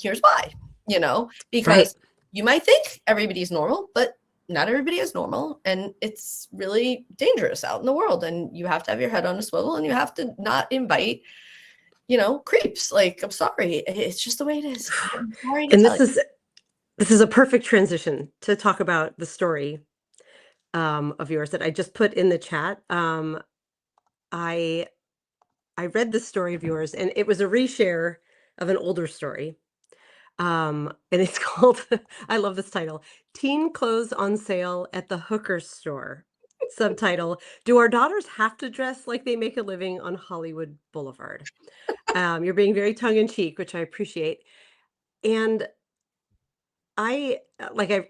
here's why, God. Right. because you might think everybody's normal, but not everybody is normal, and it's really dangerous out in the world, and you have to have your head on a swivel, and you have to not invite creeps. Like, I'm sorry, it's just the way it is. I'm sorry to And tell you. this is a perfect transition to talk about the story of yours that I just put in the chat. I I read the story of yours, and it was a reshare of an older story. And it's called, I love this title, Teen Clothes on Sale at the Hooker Store. Subtitle, Do Our Daughters Have to Dress Like They Make a Living on Hollywood Boulevard? You're being very tongue in cheek, which I appreciate. And I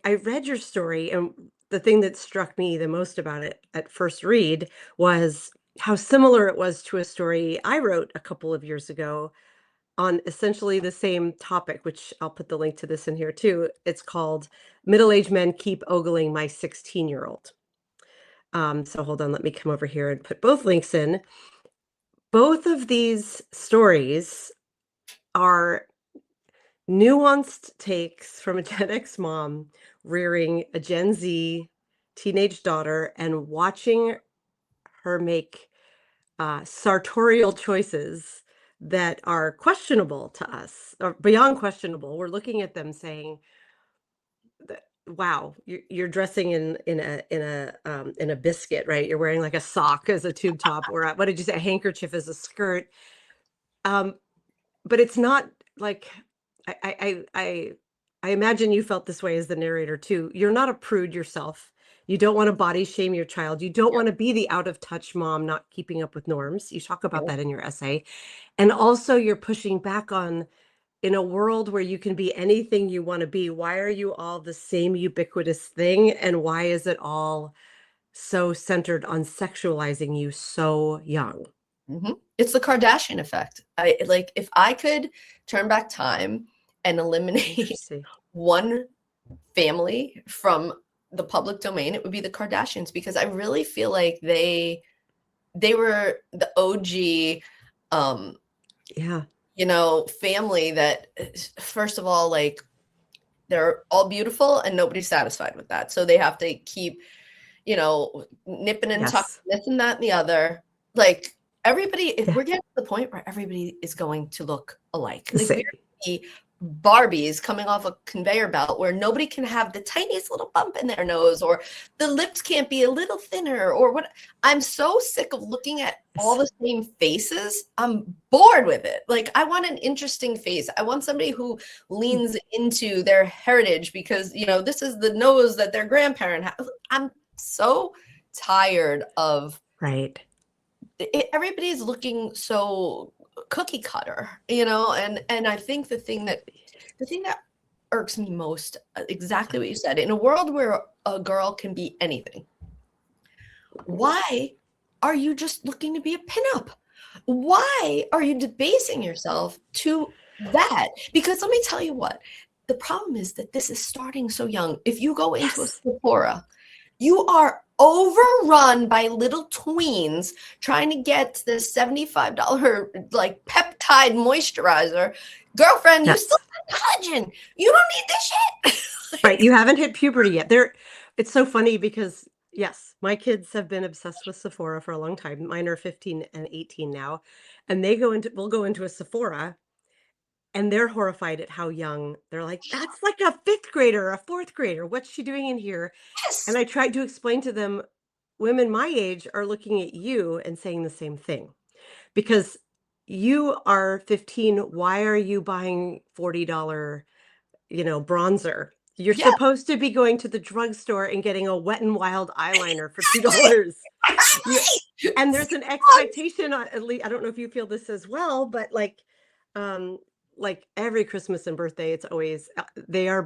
read your story, and the thing that struck me the most about it at first read was how similar it was to a story I wrote a couple of years ago on essentially the same topic, which I'll put the link to this in here too. It's called Middle-Aged Men Keep Ogling My 16-Year-Old. So hold on, let me come over here and put both links in. Both of these stories are nuanced takes from a Gen X mom rearing a Gen Z teenage daughter and watching her make sartorial choices that are questionable to us or beyond questionable. We're looking at them saying, "Wow, you're dressing in a biscuit, right? You're wearing like a sock as a tube top, or what did you say, a handkerchief as a skirt." Um, but it's not like I I I I I imagine you felt this way as the narrator too. You're not a prude yourself. You don't want to body shame your child. You don't want to be the out of touch mom not keeping up with norms. You talk about Yeah. that in your essay. And also you're pushing back on in a world where you can be anything you want to be. Why are you all the same ubiquitous thing? And why is it all so centered on sexualizing you so young? It's the Kardashian effect. If I could turn back time and eliminate Interesting. one family from the public domain, it would be the Kardashians, because I really feel like they were the OG, um, Yeah. family that, first of all, like, they're all beautiful and nobody's satisfied with that. So they have to keep, nipping and tucking Yes. this and that and the other. Like, everybody, if Yeah. we're getting to the point where everybody is going to look alike, The like, we're same. gonna be Barbies coming off a conveyor belt where nobody can have the tiniest little bump in their nose, or the lips can't be a little thinner, or what. I'm so sick of looking at all the same faces. I'm bored with it. Like, I want an interesting face. I want somebody who leans into their heritage because, this is the nose that their grandparent has. I'm so tired of Right. everybody's looking so cookie cutter, and I think the thing that irks me most, exactly what you said, in a world where a girl can be anything, why are you just looking to be a pinup? Why are you debasing yourself to that? Because let me tell you what, the problem is that this is starting so young. If you go into a Yes. Sephora, you are overrun by little tweens trying to get the $75 like peptide moisturizer. Girlfriend, you still Yes. have collagen. You don't need this shit. Right. You haven't hit puberty yet. It's so funny because yes, my kids have been obsessed with Sephora for a long time. Mine are 15 and 18 now. And we'll go into a Sephora and they're horrified at how young. They're like, that's like a fifth grader, a fourth grader. What's she doing in here? And Yes. I tried to explain to them, women my age are looking at you and saying the same thing because you are 15. Why are you buying $40, bronzer? You're Yeah. supposed to be going to the drugstore and getting a Wet n Wild eyeliner for $2. You and there's an expectation on, at least I don't know if you feel this as well, but um like every Christmas and birthday, it's always I'm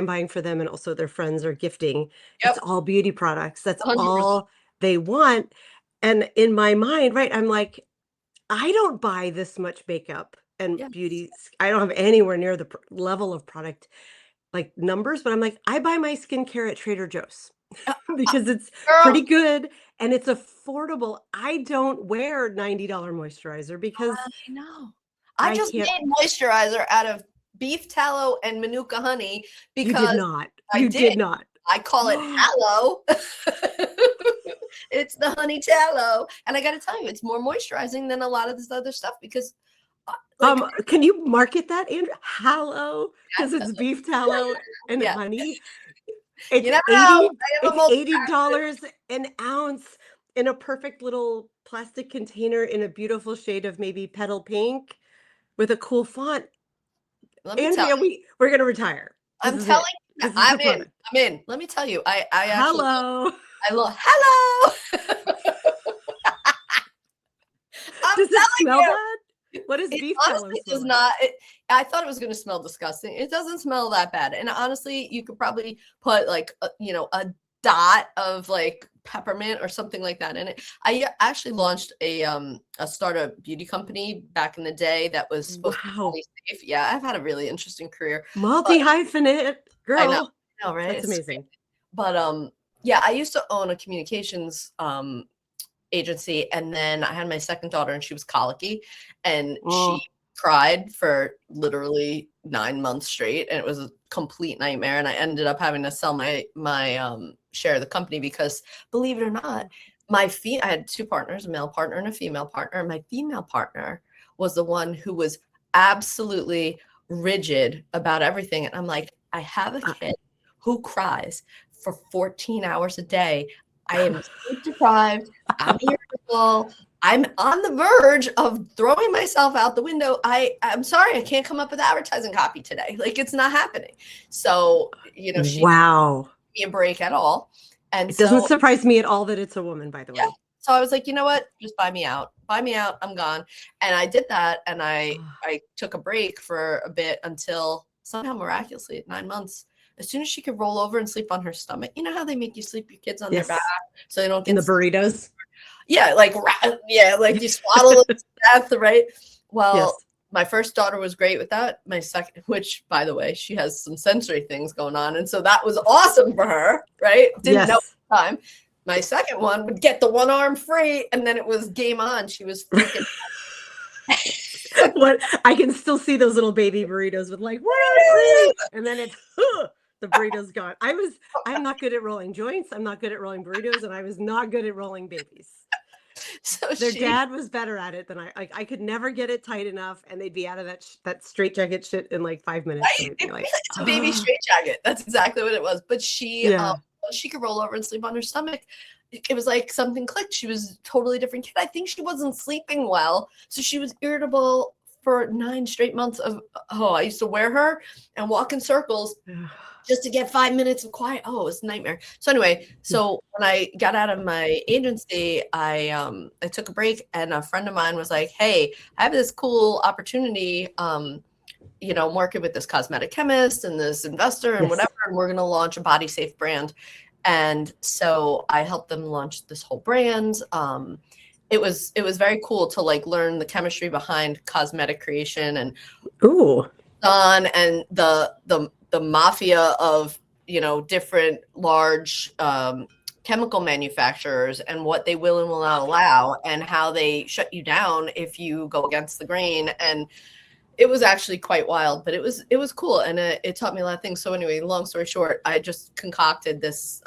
buying for them and also their friends are gifting. It's Yep. all beauty products. That's 100%. all they want. And in my mind, right, I'm like, I don't buy this much makeup and Yes. beauty. I don't have anywhere near the level of product like numbers, but I'm like, I buy my skincare at Trader Joe's Uh, uh, because it's pretty Girl, good and it's affordable. I don't wear $90 moisturizer because I know. I I just can't. made moisturizer out of beef tallow and manuka honey You did because not. I You did. did not. I call it hallow. It's the honey tallow. And I got to tell you, it's more moisturizing than a lot of this other stuff because, like, Can you market that, Andrew? Hallow, because it's beef tallow and yeah, honey. you It's never know. 80 I am a it's multi. $80 an ounce in a perfect little plastic container in a beautiful shade of maybe petal pink with a cool font. Let me tell Andrea, you. we're gonna retire. This I'm is telling it. you that This is the product. I'm in. Let me tell you, I actually, Hello. I love, hello. I'm Does it telling smell you. bad? What does It beef tallow honestly smell does like? not. I thought it was going to smell disgusting. It doesn't smell that bad. And honestly, you could probably put like a dot of like peppermint or something like that in it. I actually launched a startup beauty company back in the day that was supposed to be Wow. really safe. Yeah, I've had a really interesting career, but Multi-hyphenate I know, girl. right? That's It's great. amazing. But yeah, I used to own a communications agency, and then I had my second daughter and she was colicky and she Oh, cried for literally 9 months straight and it was a complete nightmare, and I ended up having to sell my share of the company because, believe it or not, I had two partners, a male partner and a female partner, and my female partner was the one who was absolutely rigid about everything, and I'm like, I have a uh, kid who cries for 14 hours a day. I am sleep deprived. I'm irritable. I'm on the verge of throwing myself out the window. I'm sorry, I can't come up with advertising copy today. Like, it's not happening. So, she didn't wow. give me a break at all. And It doesn't so, surprise me at all that it's a woman, by the yeah. way. So I was like, you know what? Just buy me out. Buy me out. I'm gone. And I did that. And I took a break for a bit until somehow miraculously at 9 months, as soon as she could roll over and sleep on her stomach, you know how they make you sleep your kids on their back Yes. so they don't In get the burritos. yeah, like you swaddle them to death, right? Well, Yes. my first daughter was great with that. My second, which by the way, she has some sensory things going on, and so that was awesome for her, right? Didn't know at Yes. the time. My second one would get the one arm free, and then it was game on. She was freaking. What I can still see those little baby burritos with like 1 arm free, and then it's the burrito's gone. I'm not good at rolling joints. I'm not good at rolling burritos, and I was not good at rolling babies. So Their she dad was better at it than I could never get it tight enough, and they'd be out of that straitjacket shit in, like, 5 minutes, and right, we'd be like, it's a baby "Oh." straitjacket. That's exactly what it was. But Yeah. she could roll over and sleep on her stomach. It was like something clicked. She was a totally different kid. I think she wasn't sleeping well, so she was irritable for 9 straight months of, oh, I used to wear her and walk in circles just to get 5 minutes of quiet. Oh, it was a nightmare. So anyway, so when I got out of my agency, I took a break, and a friend of mine was like, "Hey, I have this cool opportunity. I'm working with this cosmetic chemist and this investor and Yes. whatever, and we're going to launch a body safe brand." And so I helped them launch this whole brand. It was very cool to like learn the chemistry behind cosmetic creation and Ooh. on and the mafia of different large chemical manufacturers and what they will and will not allow and how they shut you down if you go against the grain. And it was actually quite wild, but it was cool, and it taught me a lot of things. So anyway, long story short, I just concocted this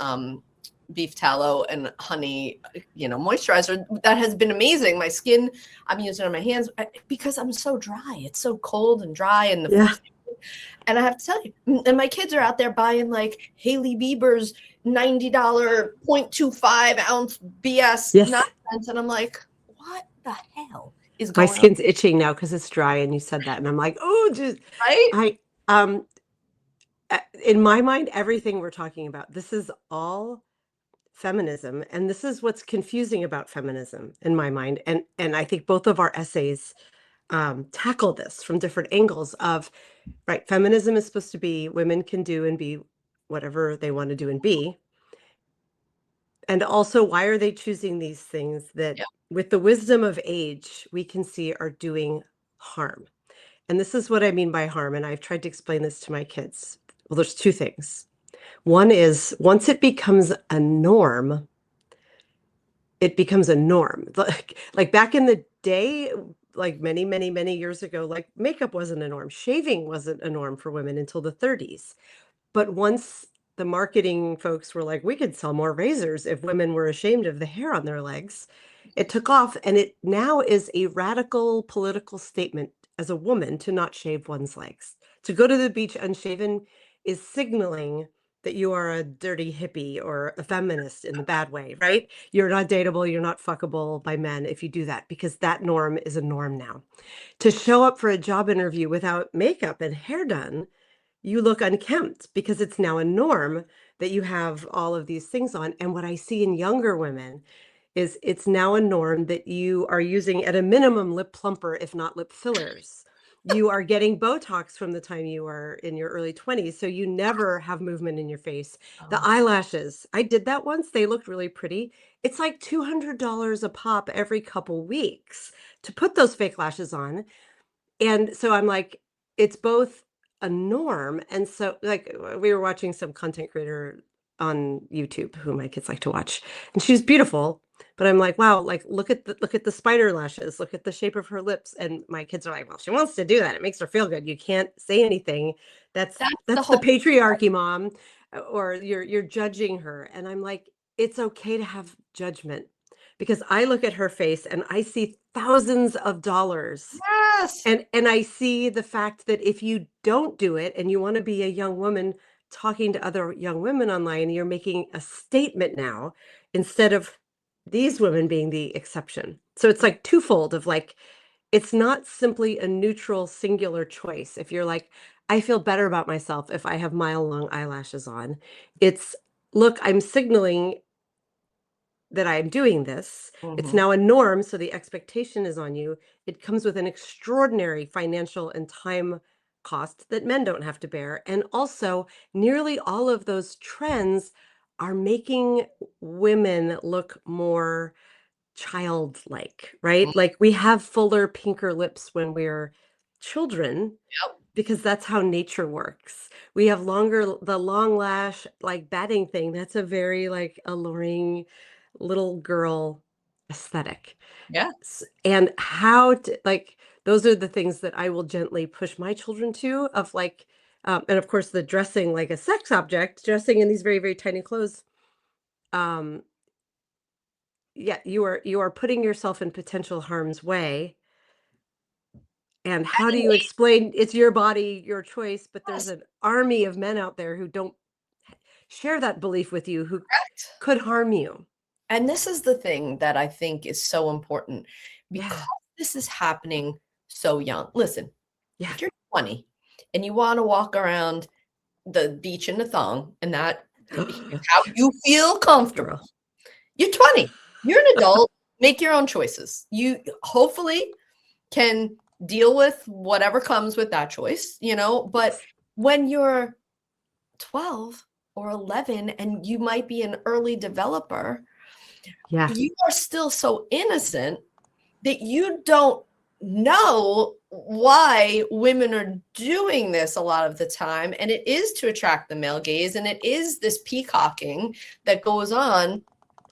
beef tallow and honey, moisturizer that has been amazing. My skin, I'm using it on my hands because I'm so dry. It's so cold and dry, and the Yeah. food's, and I have to tell you, and my kids are out there buying like Haley Bieber's $90 0.25 ounce BS Yes. nonsense, and I'm like, what the hell is My going on, skin's itching now because it's dry, and you said that, and I'm like, "Oh, just." right? I, um, in my mind, everything we're talking about, this is all feminism, and this is what's confusing about feminism in my mind, and I think both of our essays, tackle this from different angles of, right, feminism is supposed to be women can do and be whatever they wanna do and be, and also why are they choosing these things that, Yeah. with the wisdom of age, we can see are doing harm? And this is what I mean by harm, and I've tried to explain this to my kids. Well, there's 2 things. One is once it becomes a norm, it becomes a norm. Like back in the day, like many, many, many years ago, like makeup wasn't a norm. Shaving wasn't a norm for women until the 30s. But once the marketing folks were like, we could sell more razors if women were ashamed of the hair on their legs, it took off. And it now is a radical political statement as a woman to not shave one's legs. To go to the beach unshaven is signaling that you are a dirty hippie or a feminist in the bad way, right? You're not dateable, you're not fuckable by men if you do that, because that norm is a norm now. To show up for a job interview without makeup and hair done, you look unkempt because it's now a norm that you have all of these things on. And what I see in younger women is it's now a norm that you are using at a minimum lip plumper, if not lip fillers. You are getting Botox from the time you are in your early 20s, so you never have movement in your face. The Oh, eyelashes, I did that once. They looked really pretty. It's like $200 a pop every couple weeks to put those fake lashes on. And so I'm like, it's both a norm, and so, like, we were watching some content creator on YouTube who my kids like to watch, and she was beautiful, but I'm like, "Wow, like, look at the spider lashes, look at the shape of her lips," and my kids are like, "Well, she wants to do that, it makes her feel good, you can't say anything. That's that's the that's the whole patriarchy, mom, or you're judging her," and I'm like, "It's okay to have judgment," because I look at her face and I see thousands of dollars yes. and I see the fact that if you don't do it and you wanna be a young woman talking to other young women online, you're making a statement now instead of these women being the exception. So it's like twofold of like, it's not simply a neutral singular choice. If you're like, I feel better about myself if I have mile long eyelashes on. It's, look, I'm signaling that I'm doing this. It's Mhm. now a norm, so the expectation is on you. It comes with an extraordinary financial and time cost that men don't have to bear. And also, nearly all of those trends are making women look more childlike, Mm, right? Like we have fuller, pinker lips when we're children yep. because that's how nature works. We have the long lash, like, batting thing, that's a very, like, alluring little girl aesthetic. Yeah. And how to like, those are the things that I will gently push my children to of, like, and of course, the dressing like a sex object, dressing in these very, very tiny clothes, um, yeah, you are putting yourself in potential harm's way. And how do you explain it's your body, your choice, but there's Yes, an army of men out there who don't share that belief with you, who correct. could harm you. And this is the thing that I think is so important because Yeah. this is happening so young. Listen, Yeah. if you're 20 and you wanna walk around the beach in a thong and that is how you feel comfortable, Girl. you're 20. You're an adult, make your own choices. You hopefully can deal with whatever comes with that choice, but Yes. when you're 12 or 11 and you might be an early developer, Yeah. you are still so innocent that you don't know why women are doing this a lot of the time. And it is to attract the male gaze. And it is this peacocking that goes on.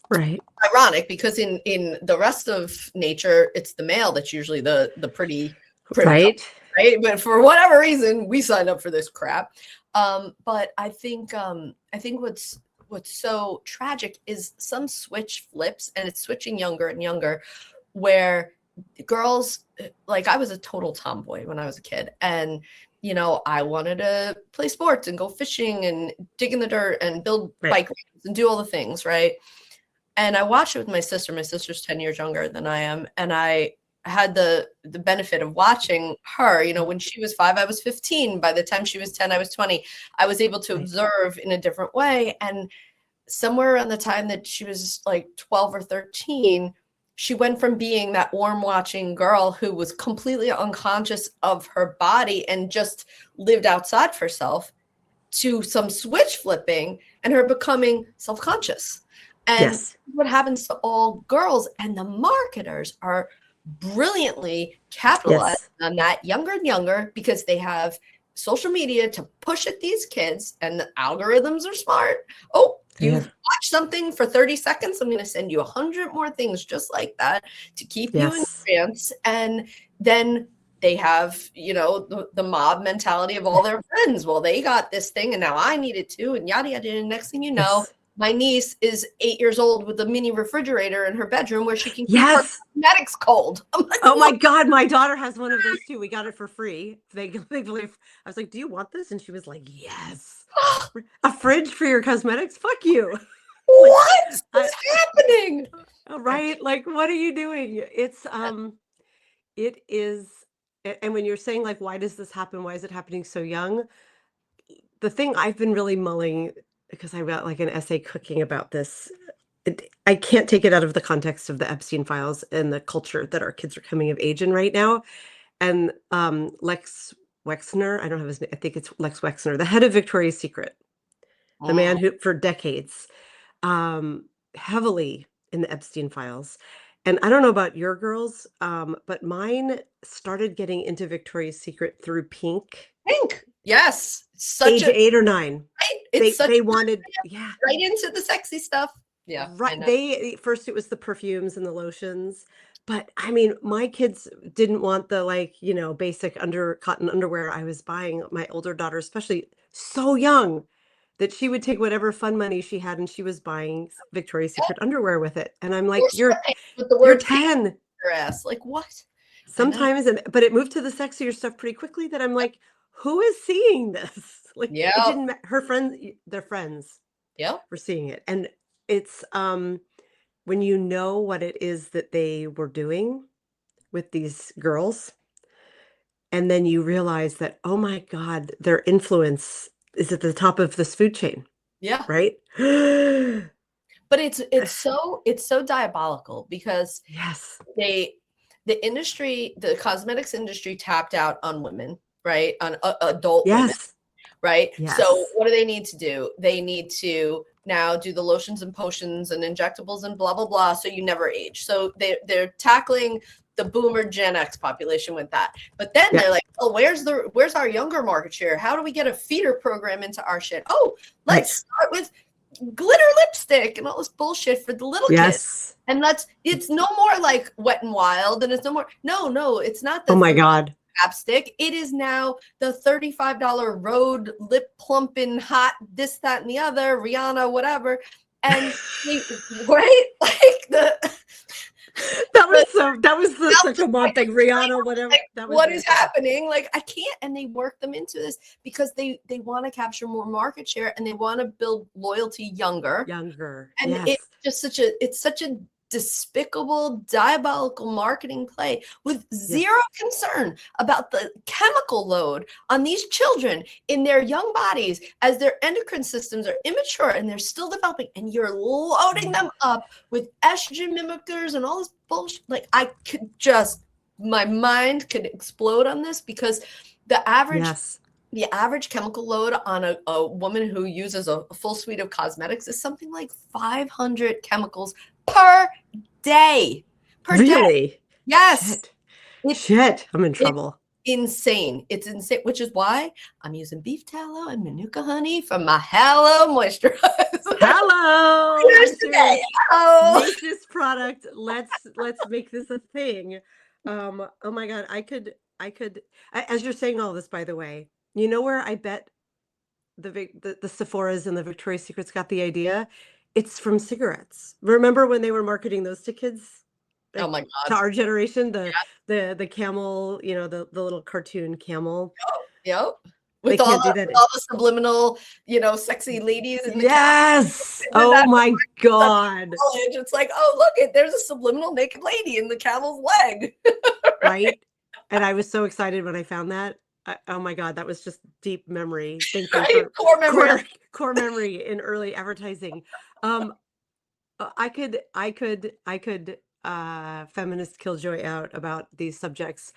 Right. Ironic because in the rest of nature, it's the male that's usually the pretty couple, Right. right? But for whatever reason, we signed up for this crap. But I think what's so tragic is some switch flips and it's switching younger and younger where girls like I was a total tomboy when I was a kid and I wanted to play sports and go fishing and dig in the dirt and build Right. bike ramps and do all the things, right? And I watched it with my sister. My sister's 10 years younger than I am. And I had the benefit of watching her. When she was 5, I was 15. By the time she was 10, I was 20. I was able to Right. observe in a different way. And somewhere around the time that she was like 12 or 13, she went from being that warm watching girl who was completely unconscious of her body and just lived outside of herself to some switch flipping and her becoming self-conscious. And Yes. what happens to all girls, and the marketers are brilliantly capitalizing Yes. on that younger and younger because they have social media to push at these kids and the algorithms are smart. Oh, They you've have. watched something for 30 seconds. I'm going to send you 100 more things just like that to keep you in Yes. trance. And then they have, the mob mentality of all their friends. Well, they got this thing and now I need it too. And yada, yada. And next thing you know, Yes. my niece is 8 years old with a mini refrigerator in her bedroom where she can keep her Yes. cosmetics cold. I'm like, Oh my what? God, my daughter has one of those too. We got it for free. They believe I was like, "Do you want this?" And she was like, "Yes." A fridge for your cosmetics? Fuck you. Like, What I is happening? I right? Like, what are you doing? It is and when you're saying like, why does this happen? Why is it happening so young? The thing I've been really mulling because I got like an essay cooking about this. I can't take it out of the context of the Epstein files and the culture that our kids are coming of age in right now. And, Lex Wexner, I don't have his name, I think it's Lex Wexner, the head of Victoria's Secret, the man Mhm. who for decades, heavily in the Epstein files. And I don't know about your girls, but mine started getting into Victoria's Secret through Pink, Pink. Yes. Such age a 8 or 9. right? It's They such they wanted yeah. right into the sexy stuff. Yeah, I Right, know. they first it was the perfumes and the lotions, but, I mean, my kids didn't want the, like, basic cotton underwear I was buying my older daughter, especially so young, that she would take whatever fun money she had, and she was buying Victoria's Yeah, Secret underwear with it, and I'm or like, sweatpants with the you're word pink 10." on your ass. Like, what? I know. Sometimes, but it moved to the sexier stuff pretty quickly that I'm like, "Who is seeing this?" Like, it Yep. didn't her friends their friends Yep. were seeing it, and it's, when you know what it is that they were doing with these girls, and then you realize that, "Oh my god, their influence is at the top of this food chain," Yeah. right? But it's so diabolical because Yes. they the cosmetics industry tapped out on women, right? On adult women, Yes. right? So Yes. what do they need to do? They need to now do the lotions and potions and injectables and blah blah blah so you never age. So they're tackling the boomer Gen X population with that. But then Yeah, they're like, "Oh, where's our younger market share? How do we get a feeder program into our shit? Oh, let's right. start with glitter lipstick and all this bullshit for the little kids." Yes. And it's no more like Wet and Wild, and it's no more. No, it's not Oh the my god. chapstick. It is now the $35 road lip plumping hot this, that, and the other, Rihanna, whatever. And right, like such a mom thing. Rihanna, whatever. like, That was what very is funny. happening? Like, I can't. And they work them into this because they want to capture more market share and they want to build loyalty younger. Younger. And it's Yes. just such a despicable, diabolical marketing play with Yes. zero concern about the chemical load on these children in their young bodies as their endocrine systems are immature and they're still developing. And you're loading them up with estrogen mimickers and all this bullshit. Like, I could just, my mind could explode on this because the average Yes. the average chemical load on a woman who uses a full suite of cosmetics is something like 500 chemicals per day. Per day. Really? Yes. Shit. It's Shit. I'm in it's trouble. insane. It's insane, which is why I'm using beef tallow and manuka honey from my Hello Moisturizer. Hello. Here's I'm today. serious. Oh, Make this product. Let's make this a thing. Oh my God. As you're saying all this, by the way, you know where I bet the Sephoras and the Victoria's Secrets got the idea? It's from cigarettes. Remember when they were marketing those to kids? oh Like my to God. our generation, the Yeah. the camel, the little cartoon camel. Yep. They With can't do that. all the subliminal, sexy ladies in the cast Yes. with that Oh my God. college. It's like, oh, look, there's a subliminal naked lady in the camel's leg. Right? Right? And I was so excited when I found that. Oh my God, that was just deep memory. Thank you Right? for Core memory. core memory in early advertising. Um, I could feminist killjoy out about these subjects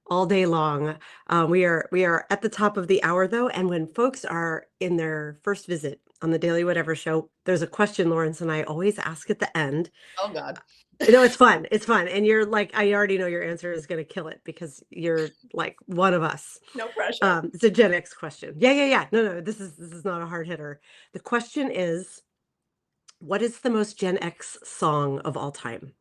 all day long. We are at the top of the hour though, and when folks are in their first visit on the Daily Whatever show, there's a question Lawrence and I always ask at the end. Oh God. No, it's fun. It's fun. And you're like, I already know your answer is going to kill it because you're like one of us. No pressure. It's a Gen X question. Yeah, yeah, yeah. No, this is not a hard hitter. The question is, what is the most Gen X song of all time?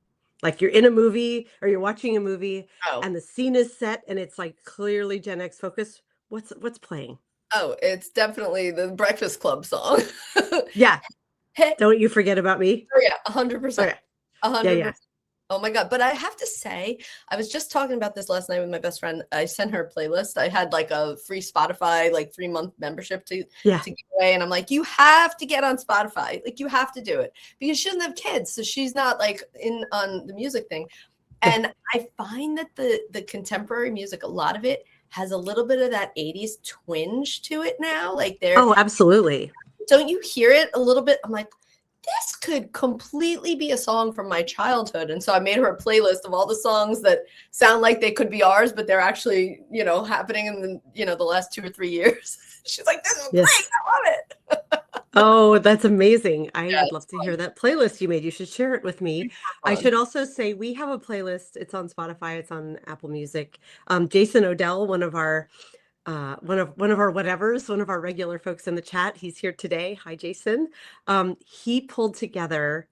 Like you're in a movie or you're watching a movie Oh. and the scene is set and it's like clearly Gen X focused. What's playing? Oh, it's definitely the Breakfast Club song. Yeah. Hey. Don't you forget about me? Oh yeah, 100%. Okay. Yeah, yeah. 100%. Oh my God. But I have to say, I was just talking about this last night with my best friend. I sent her a playlist. I had like a free Spotify, like 3-month membership to Yeah. give away. And I'm like, you have to get on Spotify. Like you have to do it because she doesn't have kids. So she's not like in on the music thing. Yeah. And I find that the contemporary music, a lot of it has a little bit of that 80s twinge to it now. Like Oh, absolutely. don't you hear it a little bit? I'm like, this could completely be a song from my childhood. And so I made her a playlist of all the songs that sound like they could be ours, but they're actually, happening in the last 2 or 3 years. She's like, this is Yes. great. I love it. Oh, that's amazing. I Yeah, would love to hear that playlist you made. You should share it with me. I fun. should also say we have a playlist. It's on Spotify, it's on Apple Music. Jason Odell, one of our whatevers, one of our regular folks in the chat. He's here today. Hi, Jason. He pulled together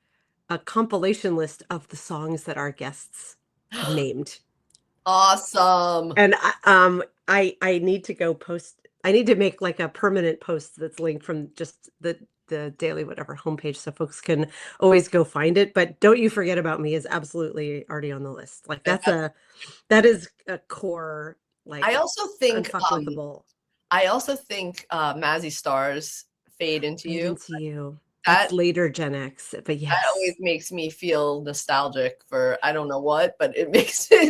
a compilation list of the songs that our guests have named. Awesome. And I need to go post. I need to make like a permanent post that's linked from just the Daily Whatever homepage so folks can always go find it. But Don't You Forget About Me is absolutely already on the list. Like that is a core, like I also think unfuckwithable. Mazzy Star's Fade Into Fade You. Into You. That That's later Gen X, but That yes. always makes me feel nostalgic for I don't know what, but it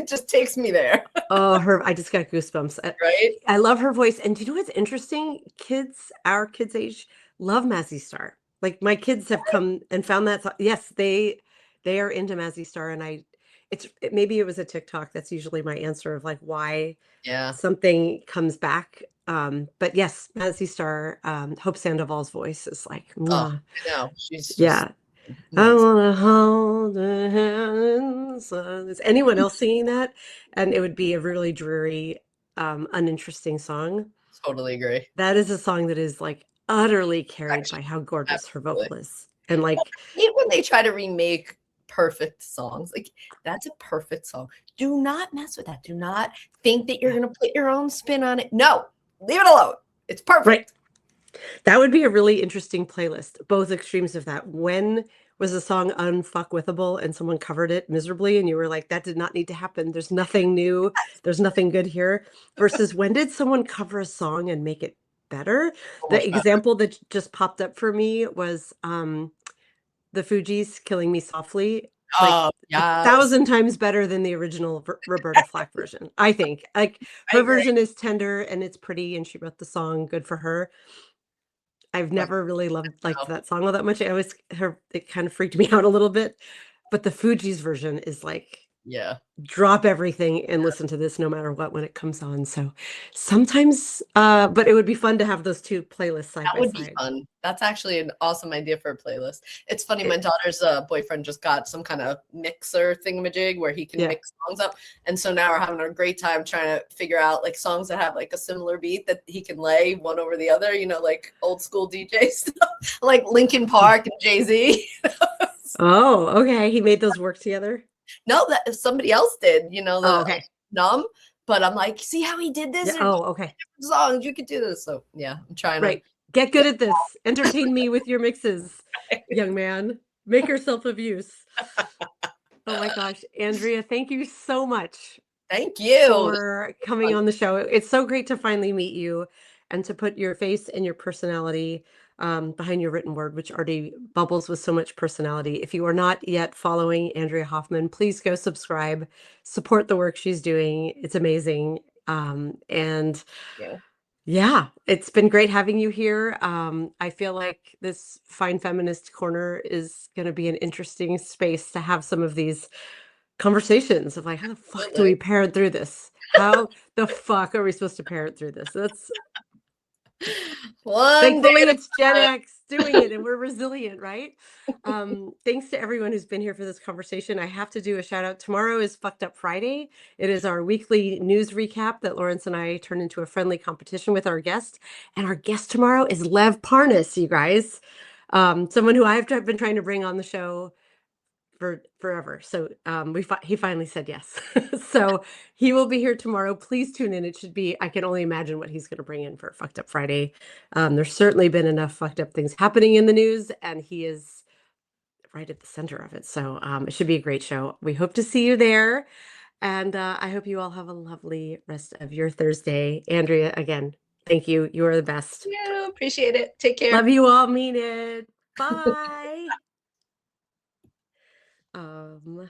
just takes me there. Oh, I just got goosebumps. Right? I love her voice. And do you know what's interesting? Our kids' age, love Mazzy Star. Like my kids have come and found that yes, they are into Mazzy Star, and maybe it was a TikTok. That's usually my answer of like why Yeah. something comes back. But yes, Mazzy Star, Hope Sandoval's voice is like, Oh, mwah. I know. She's just Yeah. I wanna hold the hands. Is anyone else singing that? And it would be a really dreary, uninteresting song. totally agree. That is a song that is like utterly carried by how gorgeous her Absolutely. vocal is. And like, I hate when they try to remake perfect songs. Like that's a perfect song. Do not mess with that. Do not think that you're gonna put your own spin on it. No, leave it alone. It's perfect. right. That would be a really interesting playlist, both extremes of that. When was a song unfuckwithable and someone covered it miserably and you were like, that did not need to happen. There's nothing new. There's nothing good here. Versus when did someone cover a song and make it better? So The much better. example that just popped up for me was the Fugees Killing Me Softly. Like Oh, a yes. thousand times better than the original Roberta Flack version. I think like I her agree. version is tender and it's pretty and she wrote the song, good for her. I've But never really liked no. that song all that much. I always her it kind of freaked me out a little bit, but the Fugees version is like Yeah. drop everything and listen to this no matter what when it comes on. So sometimes, but it would be fun to have those two playlists side That by would be side. fun. That's actually an awesome idea for a playlist. It's funny, my It, daughter's boyfriend just got some kind of mixer thingamajig where he can yeah. mix songs up. And so now we're having a great time trying to figure out like songs that have like a similar beat that he can lay one over the other, like old school DJ stuff, like Linkin Park and Jay-Z. Oh, okay. He made those work together. No, that somebody else did, Oh, the okay. numb. But I'm like, see how he did this? Yeah. There's Oh, okay. songs you could do this. So yeah, I'm trying to Right. Get good get at this. Entertain me with your mixes, young man. Make yourself of use. Oh my gosh, Andrea, thank you so much Thank you. This for coming was on the show. It's so great to finally meet you and to put your face and your personality behind your written word, which already bubbles with so much personality. If you are not yet following Andrea Hoffmann, please go subscribe, support the work she's doing. It's amazing. And fun. yeah, it's been great having you here. I feel like this Fine Feminist Corner is going to be an interesting space to have some of these conversations of like, how the fuck do we Absolutely. parent through this? How the fuck are we supposed to parent through this? That's One day thankfully at it's Gen a time. X doing it and we're resilient, right? Thanks to everyone who's been here for this conversation. I have to do a shout out. Tomorrow is Fucked Up Friday. It is our weekly news recap that Lawrence and I turn into a friendly competition with our guest. And our guest tomorrow is Lev Parnas, you guys. Someone who been trying to bring on the show for forever. So he finally said yes. So he will be here tomorrow. Please tune in. It should be, I can only imagine what he's going to bring in for Fucked Up Friday. There's certainly been enough fucked up things happening in the news, and he is right at the center of it. So it should be a great show. We hope to see you there. And I hope you all have a lovely rest of your Thursday. Andrea, again, thank you. You are the best. Yeah, appreciate it. Take Love care. you all. Mean it. Bye. Um,